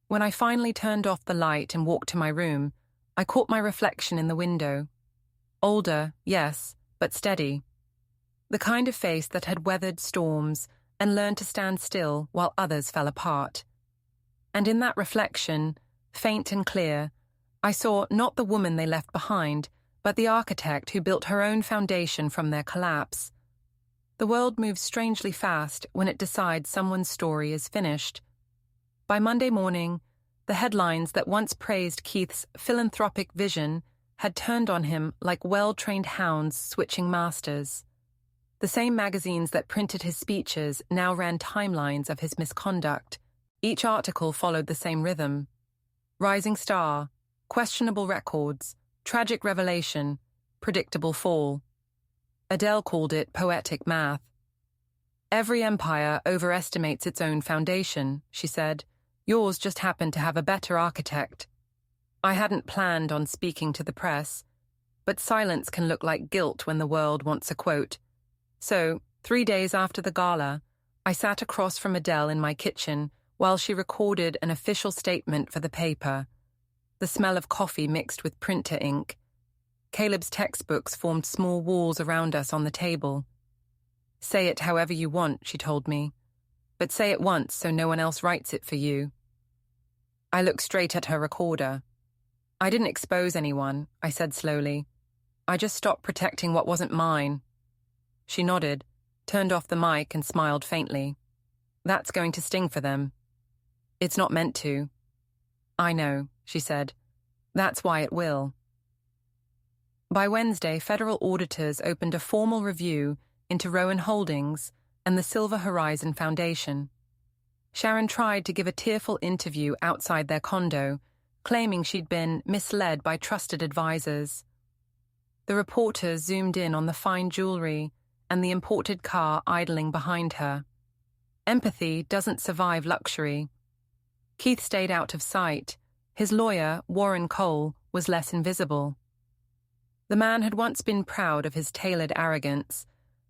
Speaker 1: When I finally turned off the light and walked to my room, I caught my reflection in the window. Older, yes, but steady. The kind of face that had weathered storms and learned to stand still while others fell apart. And in that reflection, faint and clear, I saw not the woman they left behind, but the architect who built her own foundation from their collapse. The world moves strangely fast when it decides someone's story is finished. By Monday morning, the headlines that once praised Keith's philanthropic vision had turned on him like well-trained hounds switching masters. The same magazines that printed his speeches now ran timelines of his misconduct. Each article followed the same rhythm. Rising star, questionable records, tragic revelation, predictable fall. Adele called it poetic math. Every empire overestimates its own foundation, she said. Yours just happened to have a better architect. I hadn't planned on speaking to the press, but silence can look like guilt when the world wants a quote. So, 3 days after the gala, I sat across from Adele in my kitchen while she recorded an official statement for the paper. The smell of coffee mixed with printer ink. Caleb's textbooks formed small walls around us on the table. Say it however you want, she told me, but say it once so no one else writes it for you. I looked straight at her recorder. I didn't expose anyone, I said slowly. I just stopped protecting what wasn't mine. She nodded, turned off the mic and smiled faintly. That's going to sting for them. It's not meant to. I know, she said. That's why it will. By Wednesday, federal auditors opened a formal review into Rowan Holdings and the Silver Horizon Foundation. Sharon tried to give a tearful interview outside their condo, claiming she'd been misled by trusted advisors. The reporters zoomed in on the fine jewelry and the imported car idling behind her. Empathy doesn't survive luxury. Keith stayed out of sight. His lawyer, Warren Cole, was less invisible. The man had once been proud of his tailored arrogance,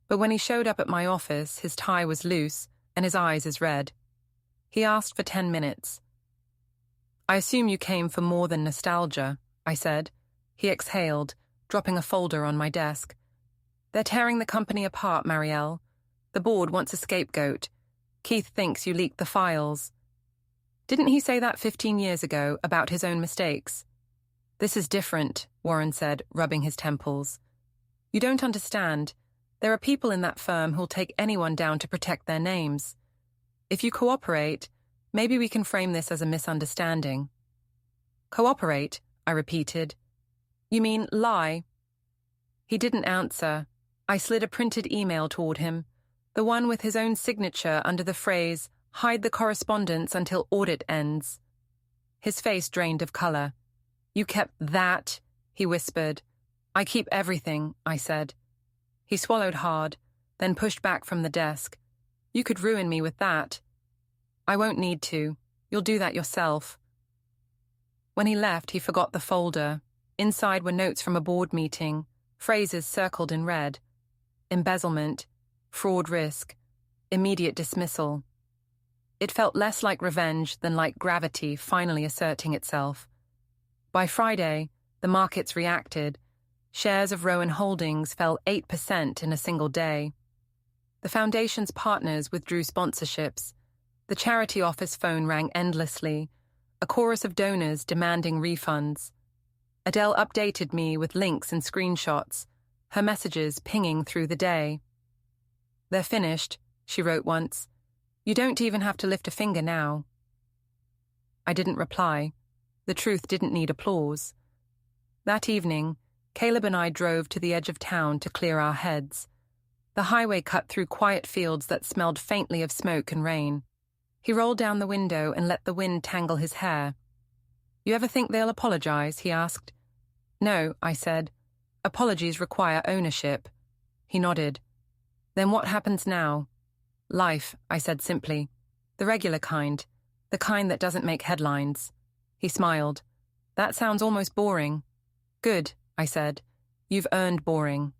Speaker 1: but when he showed up at my office, his tie was loose and his eyes as red. He asked for 10 minutes. I assume you came for more than nostalgia, I said. He exhaled, dropping a folder on my desk. They're tearing the company apart, Mariel. The board wants a scapegoat. Keith thinks you leaked the files. Didn't he say that 15 years ago about his own mistakes? This is different, Warren said, rubbing his temples. You don't understand. There are people in that firm who'll take anyone down to protect their names. If you cooperate, maybe we can frame this as a misunderstanding. Cooperate, I repeated. You mean lie? He didn't answer. I slid a printed email toward him, the one with his own signature under the phrase, "Hide the correspondence until audit ends." His face drained of color. You kept that, he whispered. I keep everything, I said. He swallowed hard, then pushed back from the desk. You could ruin me with that. I won't need to. You'll do that yourself. When he left, he forgot the folder. Inside were notes from a board meeting, phrases circled in red. Embezzlement, fraud risk, immediate dismissal. It felt less like revenge than like gravity finally asserting itself. By Friday, the markets reacted. Shares of Rowan Holdings fell 8% in a single day. The foundation's partners withdrew sponsorships. The charity office phone rang endlessly, a chorus of donors demanding refunds. Adele updated me with links and screenshots, her messages pinging through the day. They're finished, she wrote once. You don't even have to lift a finger now. I didn't reply. The truth didn't need applause. That evening, Caleb and I drove to the edge of town to clear our heads. The highway cut through quiet fields that smelled faintly of smoke and rain. He rolled down the window and let the wind tangle his hair. "You ever think they'll apologize?" he asked. "No," I said. "Apologies require ownership." He nodded. "Then what happens now?" "Life," I said simply. "The regular kind. The kind that doesn't make headlines." He smiled. "That sounds almost boring." "Good," I said. "You've earned boring."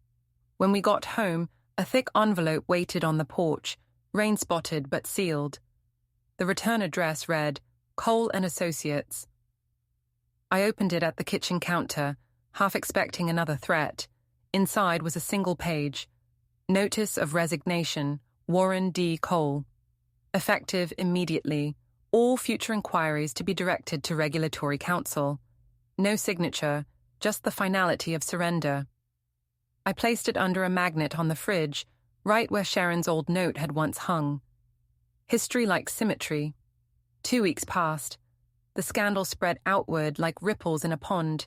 Speaker 1: When we got home, a thick envelope waited on the porch, rain-spotted but sealed. The return address read, Cole and Associates. I opened it at the kitchen counter, half expecting another threat. Inside was a single page. Notice of resignation, Warren D. Cole. Effective immediately. All future inquiries to be directed to Regulatory Council. No signature, just the finality of surrender. I placed it under a magnet on the fridge, right where Sharon's old note had once hung. History like symmetry. 2 weeks passed. The scandal spread outward like ripples in a pond.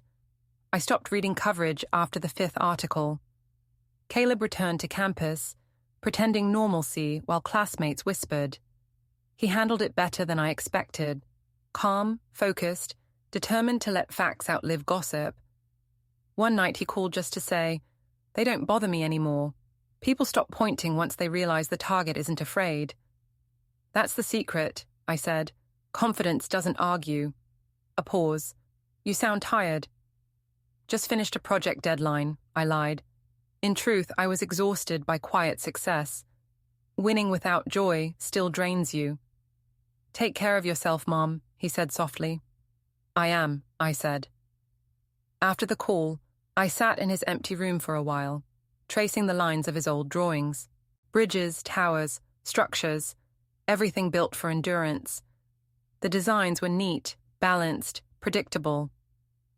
Speaker 1: I stopped reading coverage after the 5th article. Caleb returned to campus, pretending normalcy while classmates whispered. He handled it better than I expected. Calm, focused, determined to let facts outlive gossip. One night he called just to say, "They don't bother me anymore. People stop pointing once they realize the target isn't afraid." "That's the secret," I said. "Confidence doesn't argue." A pause. "You sound tired." "Just finished a project deadline," I lied. In truth, I was exhausted by quiet success. Winning without joy still drains you. "Take care of yourself, Mom," he said softly. "I am," I said. After the call, I sat in his empty room for a while, tracing the lines of his old drawings. Bridges, towers, structures, everything built for endurance. The designs were neat, balanced, predictable.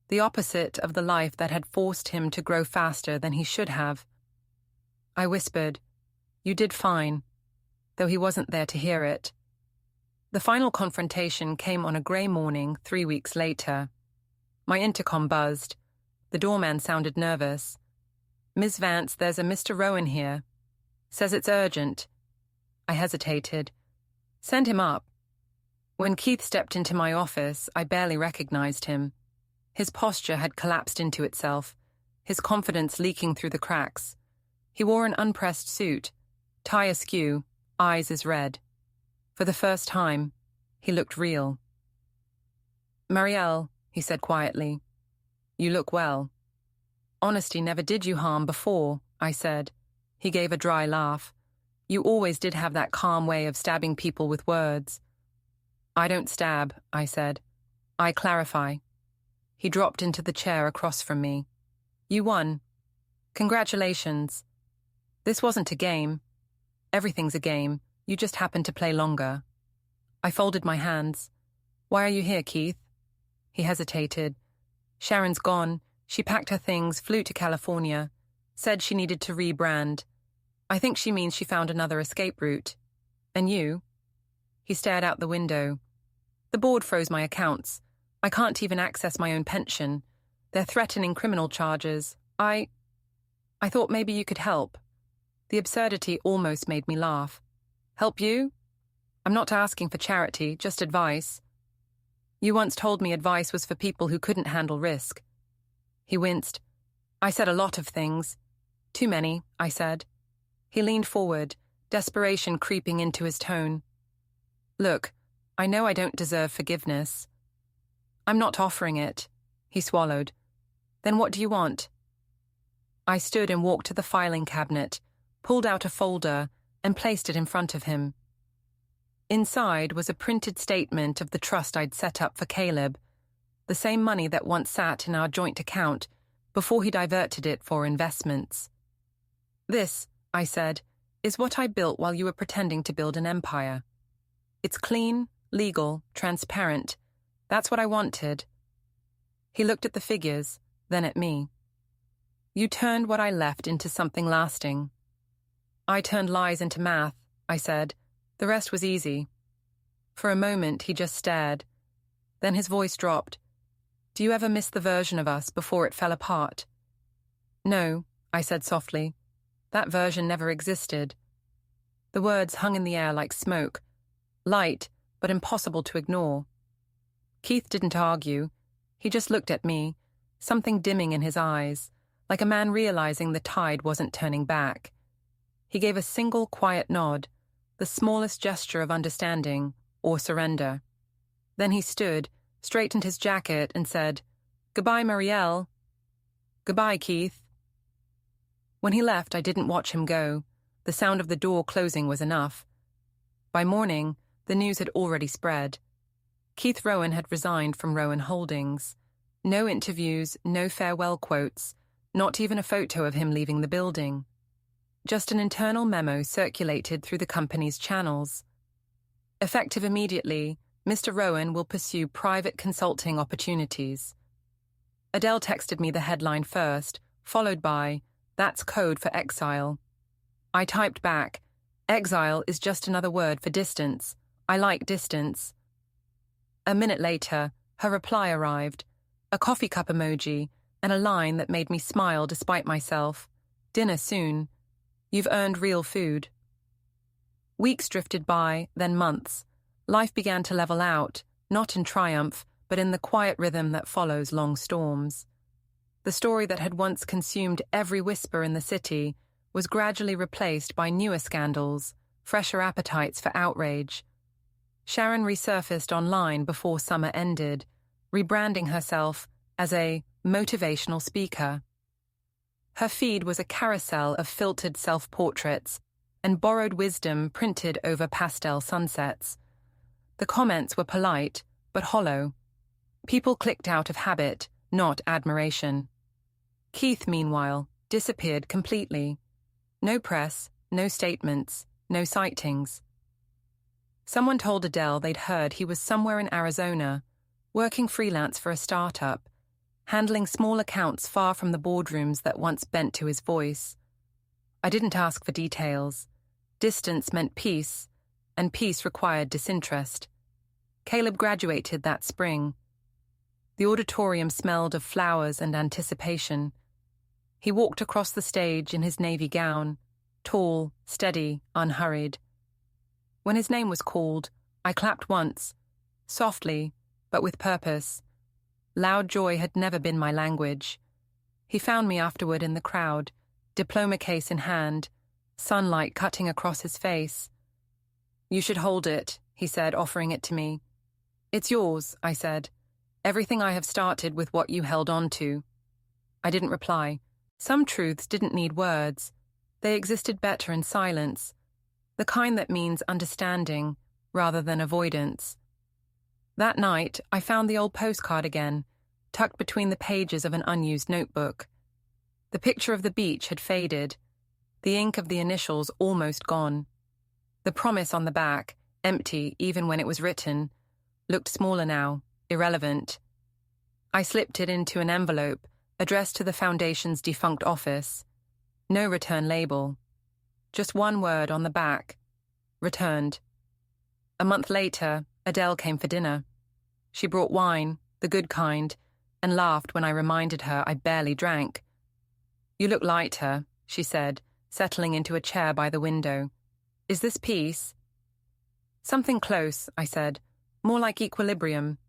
Speaker 1: The opposite of the life that had forced him to grow faster than he should have. I whispered, "You did fine," though he wasn't there to hear it. The final confrontation came on a grey morning 3 weeks later. My intercom buzzed. The doorman sounded nervous. "Miss Vance, there's a Mr. Rowan here. Says it's urgent." I hesitated. "Send him up." When Keith stepped into my office, I barely recognized him. His posture had collapsed into itself, his confidence leaking through the cracks. He wore an unpressed suit, tie askew, eyes as red. For the first time, he looked real. "Mariel," he said quietly, "you look well." "Honesty never did you harm before," I said. He gave a dry laugh. "You always did have that calm way of stabbing people with words." "I don't stab," I said. "I clarify." He dropped into the chair across from me. "You won. Congratulations. This wasn't a game. Everything's a game. You just happen to play longer." I folded my hands. "Why are you here, Keith?" He hesitated. "Sharon's gone. She packed her things, flew to California. Said she needed to rebrand. I think she means she found another escape route. And you?" He stared out the window. "The board froze my accounts. I can't even access my own pension. They're threatening criminal charges. I thought maybe you could help." The absurdity almost made me laugh. "Help you? I'm not asking for charity, just advice." "You once told me advice was for people who couldn't handle risk." He winced. "I said a lot of things. Too many," I said. He leaned forward, desperation creeping into his tone. "Look, I know I don't deserve forgiveness." "I'm not offering it." He swallowed. "Then what do you want?" I stood and walked to the filing cabinet, pulled out a folder, and placed it in front of him. Inside was a printed statement of the trust I'd set up for Caleb, the same money that once sat in our joint account before he diverted it for investments. "This," I said, "is what I built while you were pretending to build an empire. It's clean, legal, transparent. That's what I wanted." He looked at the figures, then at me. "You turned what I left into something lasting." "I turned lies into math," I said. "The rest was easy." For a moment, he just stared. Then his voice dropped. Do you ever miss the version of us before it fell apart? No, I said softly. That version never existed. The words hung in the air like smoke, light but impossible to ignore. Keith didn't argue. He just looked at me, something dimming in his eyes, like a man realizing the tide wasn't turning back. He gave a single quiet nod, the smallest gesture of understanding or surrender. Then he stood, straightened his jacket, and said, "Goodbye, Mariel." "Goodbye, Keith." When he left, I didn't watch him go. The sound of the door closing was enough. By morning, the news had already spread. Keith Rowan had resigned from Rowan Holdings. No interviews, no farewell quotes, not even a photo of him leaving the building. Just an internal memo circulated through the company's channels. Effective immediately, Mr. Rowan will pursue private consulting opportunities. Adele texted me the headline first, followed by, "That's code for exile." I typed back, "Exile is just another word for distance. I like distance." A minute later, her reply arrived, a coffee cup emoji, and a line that made me smile despite myself. "Dinner soon. You've earned real food." Weeks drifted by, then months. Life began to level out, not in triumph, but in the quiet rhythm that follows long storms. The story that had once consumed every whisper in the city was gradually replaced by newer scandals, fresher appetites for outrage. Sharon resurfaced online before summer ended, rebranding herself as a motivational speaker. Her feed was a carousel of filtered self-portraits and borrowed wisdom printed over pastel sunsets. The comments were polite, but hollow. People clicked out of habit, not admiration. Keith, meanwhile, disappeared completely. No press, no statements, no sightings. Someone told Adele they'd heard he was somewhere in Arizona, working freelance for a startup, handling small accounts far from the boardrooms that once bent to his voice. I didn't ask for details. Distance meant peace, and peace required disinterest. Caleb graduated that spring. The auditorium smelled of flowers and anticipation. He walked across the stage in his navy gown, tall, steady, unhurried. When his name was called, I clapped once, softly, but with purpose. Loud joy had never been my language. He found me afterward in the crowd, diploma case in hand, sunlight cutting across his face. "You should hold it," he said, offering it to me. "It's yours," I said. "Everything I have started with what you held on to." I didn't reply. Some truths didn't need words. They existed better in silence, the kind that means understanding rather than avoidance. That night, I found the old postcard again, tucked between the pages of an unused notebook. The picture of the beach had faded, the ink of the initials almost gone. The promise on the back, empty even when it was written, looked smaller now, irrelevant. I slipped it into an envelope, addressed to the Foundation's defunct office. No return label. Just one word on the back. Returned. A month later, Adele came for dinner. She brought wine, the good kind, and laughed when I reminded her I barely drank. "You look lighter," she said, settling into a chair by the window. "Is this peace?" "Something close," I said. "More like equilibrium."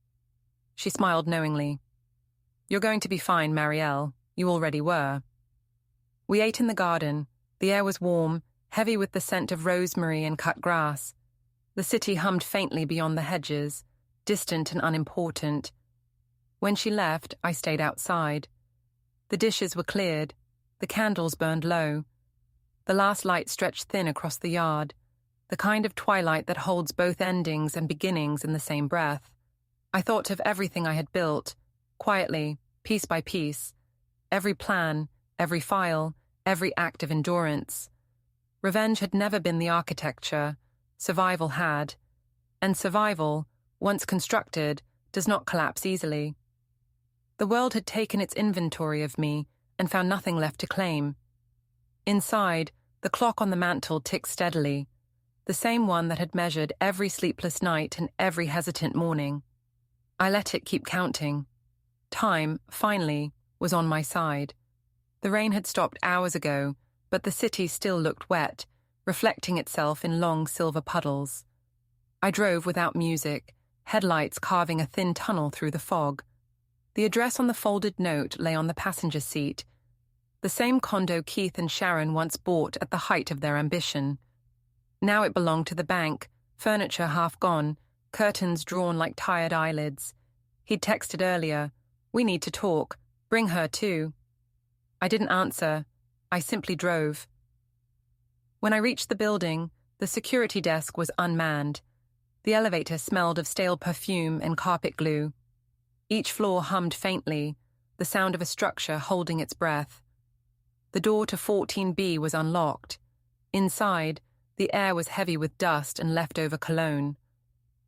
Speaker 1: She smiled knowingly. "You're going to be fine, Mariel. You already were." We ate in the garden. The air was warm, heavy with the scent of rosemary and cut grass. The city hummed faintly beyond the hedges, distant and unimportant. When she left, I stayed outside. The dishes were cleared. The candles burned low. The last light stretched thin across the yard, the kind of twilight that holds both endings and beginnings in the same breath. I thought of everything I had built, quietly, piece by piece. Every plan, every file, every act of endurance. Revenge had never been the architecture, survival had. And survival, once constructed, does not collapse easily. The world had taken its inventory of me and found nothing left to claim. Inside, the clock on the mantel ticked steadily, the same one that had measured every sleepless night and every hesitant morning. I let it keep counting. Time, finally, was on my side. The rain had stopped hours ago, but the city still looked wet, reflecting itself in long silver puddles. I drove without music, headlights carving a thin tunnel through the fog. The address on the folded note lay on the passenger seat. The same condo Keith and Sharon once bought at the height of their ambition. Now it belonged to the bank, furniture half gone, curtains drawn like tired eyelids. He'd texted earlier, "We need to talk. Bring her too." I didn't answer. I simply drove. When I reached the building, the security desk was unmanned. The elevator smelled of stale perfume and carpet glue. Each floor hummed faintly, the sound of a structure holding its breath. The door to 14B was unlocked. Inside, the air was heavy with dust and leftover cologne.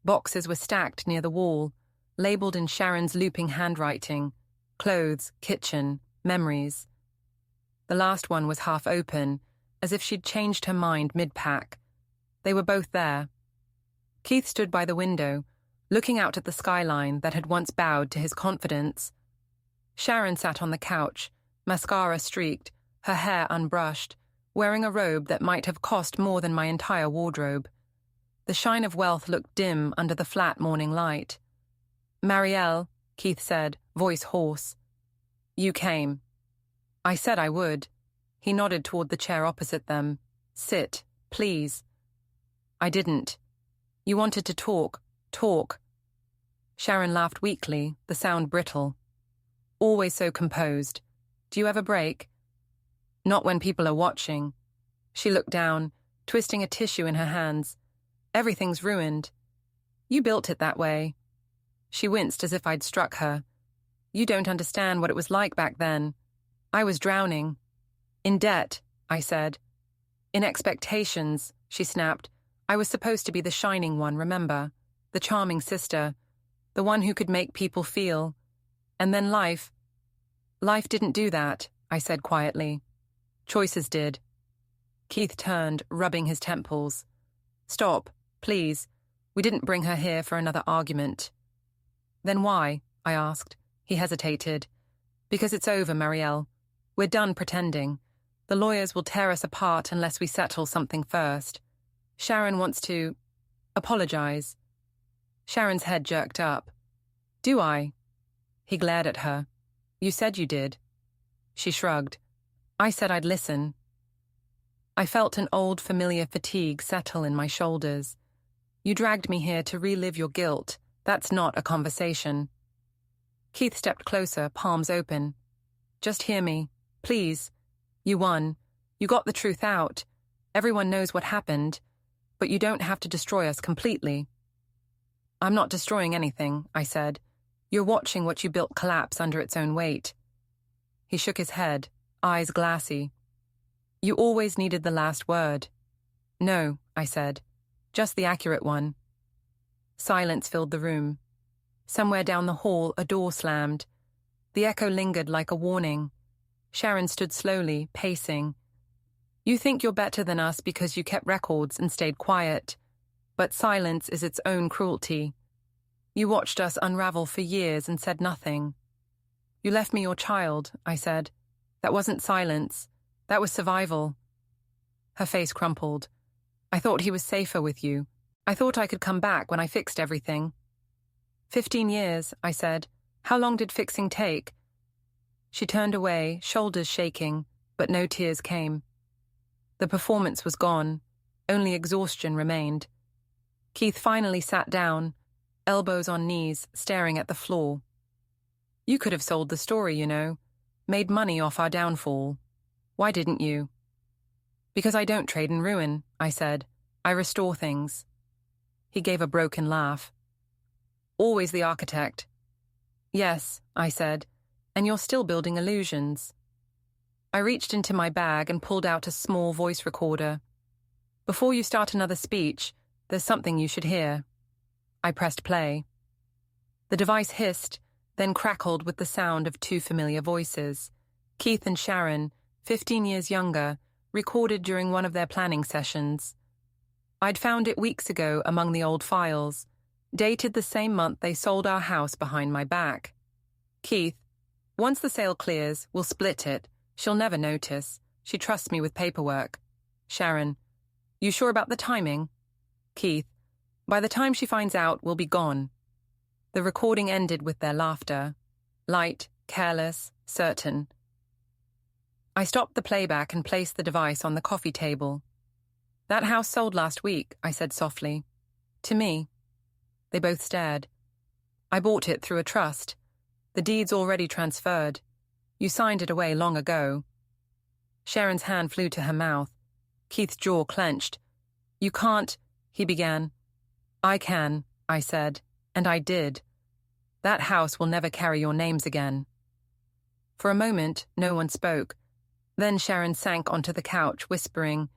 Speaker 1: Boxes were stacked near the wall, labeled in Sharon's looping handwriting: clothes, kitchen, memories. The last one was half open, as if she'd changed her mind mid-pack. They were both there. Keith stood by the window, looking out at the skyline that had once bowed to his confidence. Sharon sat on the couch, mascara streaked, her hair unbrushed, wearing a robe that might have cost more than my entire wardrobe. The shine of wealth looked dim under the flat morning light. "Mariel," Keith said, voice hoarse. "You came." I said I would. He nodded toward the chair opposite them. "Sit, please." I didn't. "You wanted to talk. Talk." Sharon laughed weakly, the sound brittle. "Always so composed. Do you ever break?" "Not when people are watching." She looked down, twisting a tissue in her hands. "Everything's ruined." "You built it that way." She winced as if I'd struck her. "You don't understand what it was like back then. I was drowning." "In debt," I said. "In expectations," she snapped. "I was supposed to be the shining one, remember? The charming sister. The one who could make people feel. And then life. Life didn't do that," I said quietly. "Choices did." Keith turned, rubbing his temples. "Stop, please. We didn't bring her here for another argument." "Then why?" I asked. He hesitated. "Because it's over, Mariel. We're done pretending. The lawyers will tear us apart unless we settle something first. Sharon wants to apologize." Sharon's head jerked up. "Do I?" He glared at her. "You said you did." She shrugged. "I said I'd listen." I felt an old familiar fatigue settle in my shoulders. "You dragged me here to relive your guilt. That's not a conversation." Keith stepped closer, palms open. "Just hear me. Please. You won. You got the truth out. Everyone knows what happened. But you don't have to destroy us completely." "I'm not destroying anything," I said. "You're watching what you built collapse under its own weight." He shook his head, eyes glassy. "You always needed the last word." "No," I said. "Just the accurate one." Silence filled the room. Somewhere down the hall, a door slammed. The echo lingered like a warning. Sharon stood slowly, pacing. "You think you're better than us because you kept records and stayed quiet. But silence is its own cruelty. You watched us unravel for years and said nothing." "You left me your child," I said. "That wasn't silence. That was survival." Her face crumpled. "I thought he was safer with you. I thought I could come back when I fixed everything." 15 years, I said. "How long did fixing take?" She turned away, shoulders shaking, but no tears came. The performance was gone. Only exhaustion remained. Keith finally sat down, elbows on knees, staring at the floor. "You could have sold the story, you know. Made money off our downfall. Why didn't you?" "Because I don't trade in ruin," I said. "I restore things." He gave a broken laugh. "Always the architect." "Yes," I said, "and you're still building illusions." I reached into my bag and pulled out a small voice recorder. "Before you start another speech, there's something you should hear." I pressed play. The device hissed, then crackled with the sound of two familiar voices. Keith and Sharon, 15 years younger, recorded during one of their planning sessions. I'd found it weeks ago among the old files, dated the same month they sold our house behind my back. Keith, once the sale clears, we'll split it. She'll never notice. She trusts me with paperwork. Sharon, you sure about the timing? Keith, by the time she finds out, we'll be gone. The recording ended with their laughter. Light, careless, certain. I stopped the playback and placed the device on the coffee table. That house sold last week, I said softly. To me. They both stared. I bought it through a trust. The deed's already transferred. You signed it away long ago. Sharon's hand flew to her mouth. Keith's jaw clenched. You can't, he began. I can, I said, and I did. That house will never carry your names again. For a moment, no one spoke. Then Sharon sank onto the couch, whispering,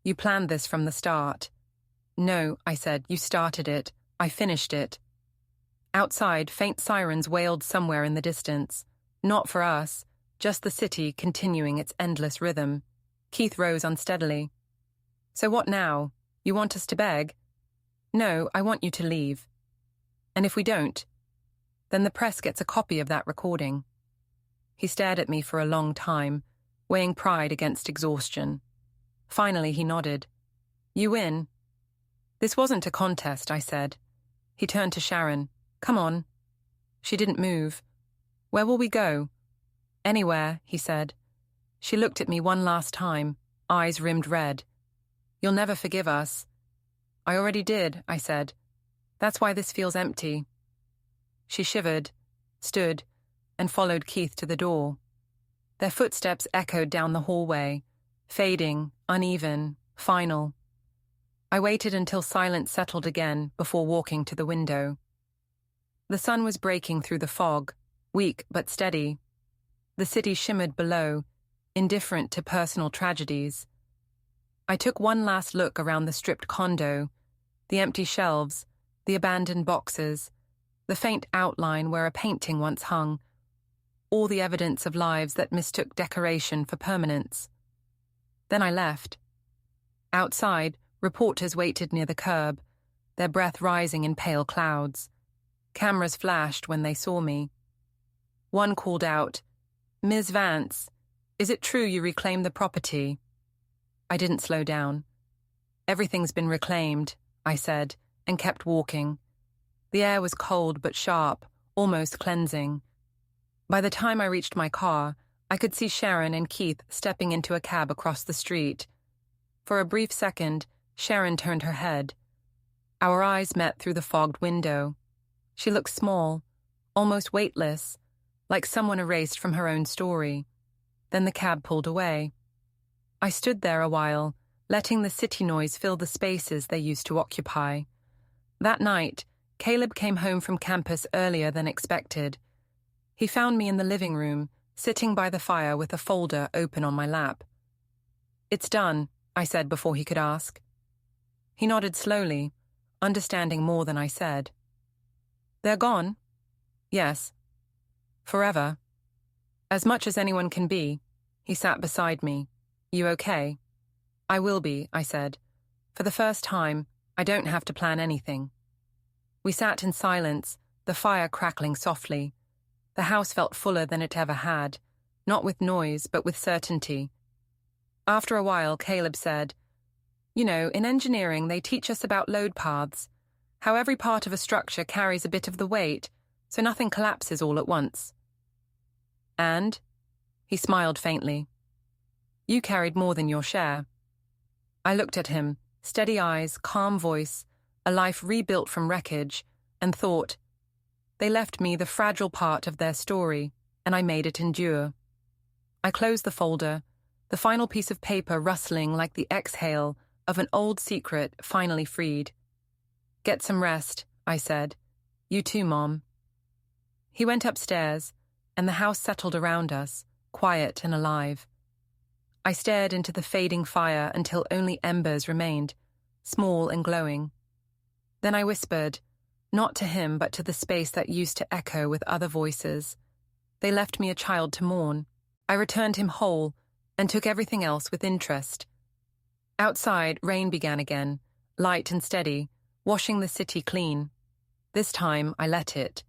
Speaker 1: You planned this from the start. No, I said, you started it. I finished it. Outside, faint sirens wailed somewhere in the distance. Not for us, just the city continuing its endless rhythm. Keith rose unsteadily. So what now? You want us to beg? No, I want you to leave. And if we don't, then the press gets a copy of that recording. He stared at me for a long time, weighing pride against exhaustion. Finally, he nodded. You win. This wasn't a contest, I said. He turned to Sharon. Come on. She didn't move. Where will we go? Anywhere, he said. She looked at me one last time, eyes rimmed red. You'll never forgive us. I already did, I said. That's why this feels empty. She shivered, stood, and followed Keith to the door. Their footsteps echoed down the hallway, fading, uneven, final. I waited until silence settled again before walking to the window. The sun was breaking through the fog, weak but steady. The city shimmered below, indifferent to personal tragedies. I took one last look around the stripped condo, the empty shelves, the abandoned boxes, the faint outline where a painting once hung, all the evidence of lives that mistook decoration for permanence. Then I left. Outside, reporters waited near the curb, their breath rising in pale clouds. Cameras flashed when they saw me. One called out, Ms. Vance, is it true you reclaimed the property? I didn't slow down. Everything's been reclaimed, I said, and kept walking. The air was cold but sharp, almost cleansing. By the time I reached my car, I could see Sharon and Keith stepping into a cab across the street. For a brief second, Sharon turned her head. Our eyes met through the fogged window. She looked small, almost weightless, like someone erased from her own story. Then the cab pulled away. I stood there a while, letting the city noise fill the spaces they used to occupy. That night, Caleb came home from campus earlier than expected. He found me in the living room, sitting by the fire with a folder open on my lap. It's done, I said before he could ask. He nodded slowly, understanding more than I said. They're gone? Yes. Forever. As much as anyone can be. He sat beside me. You okay? I will be, I said. For the first time, I don't have to plan anything. We sat in silence, the fire crackling softly. The house felt fuller than it ever had, not with noise, but with certainty. After a while, Caleb said, You know, in engineering, they teach us about load paths, how every part of a structure carries a bit of the weight, so nothing collapses all at once. And? He smiled faintly. You carried more than your share. I looked at him, steady eyes, calm voice, a life rebuilt from wreckage, and thought, they left me the fragile part of their story, and I made it endure. I closed the folder, the final piece of paper rustling like the exhale of an old secret finally freed. Get some rest, I said. You too, Mom. He went upstairs, and the house settled around us, quiet and alive. I stared into the fading fire until only embers remained, small and glowing. Then I whispered, not to him but to the space that used to echo with other voices. They left me a child to mourn. I returned him whole and took everything else with interest. Outside, rain began again, light and steady, washing the city clean. This time I let it.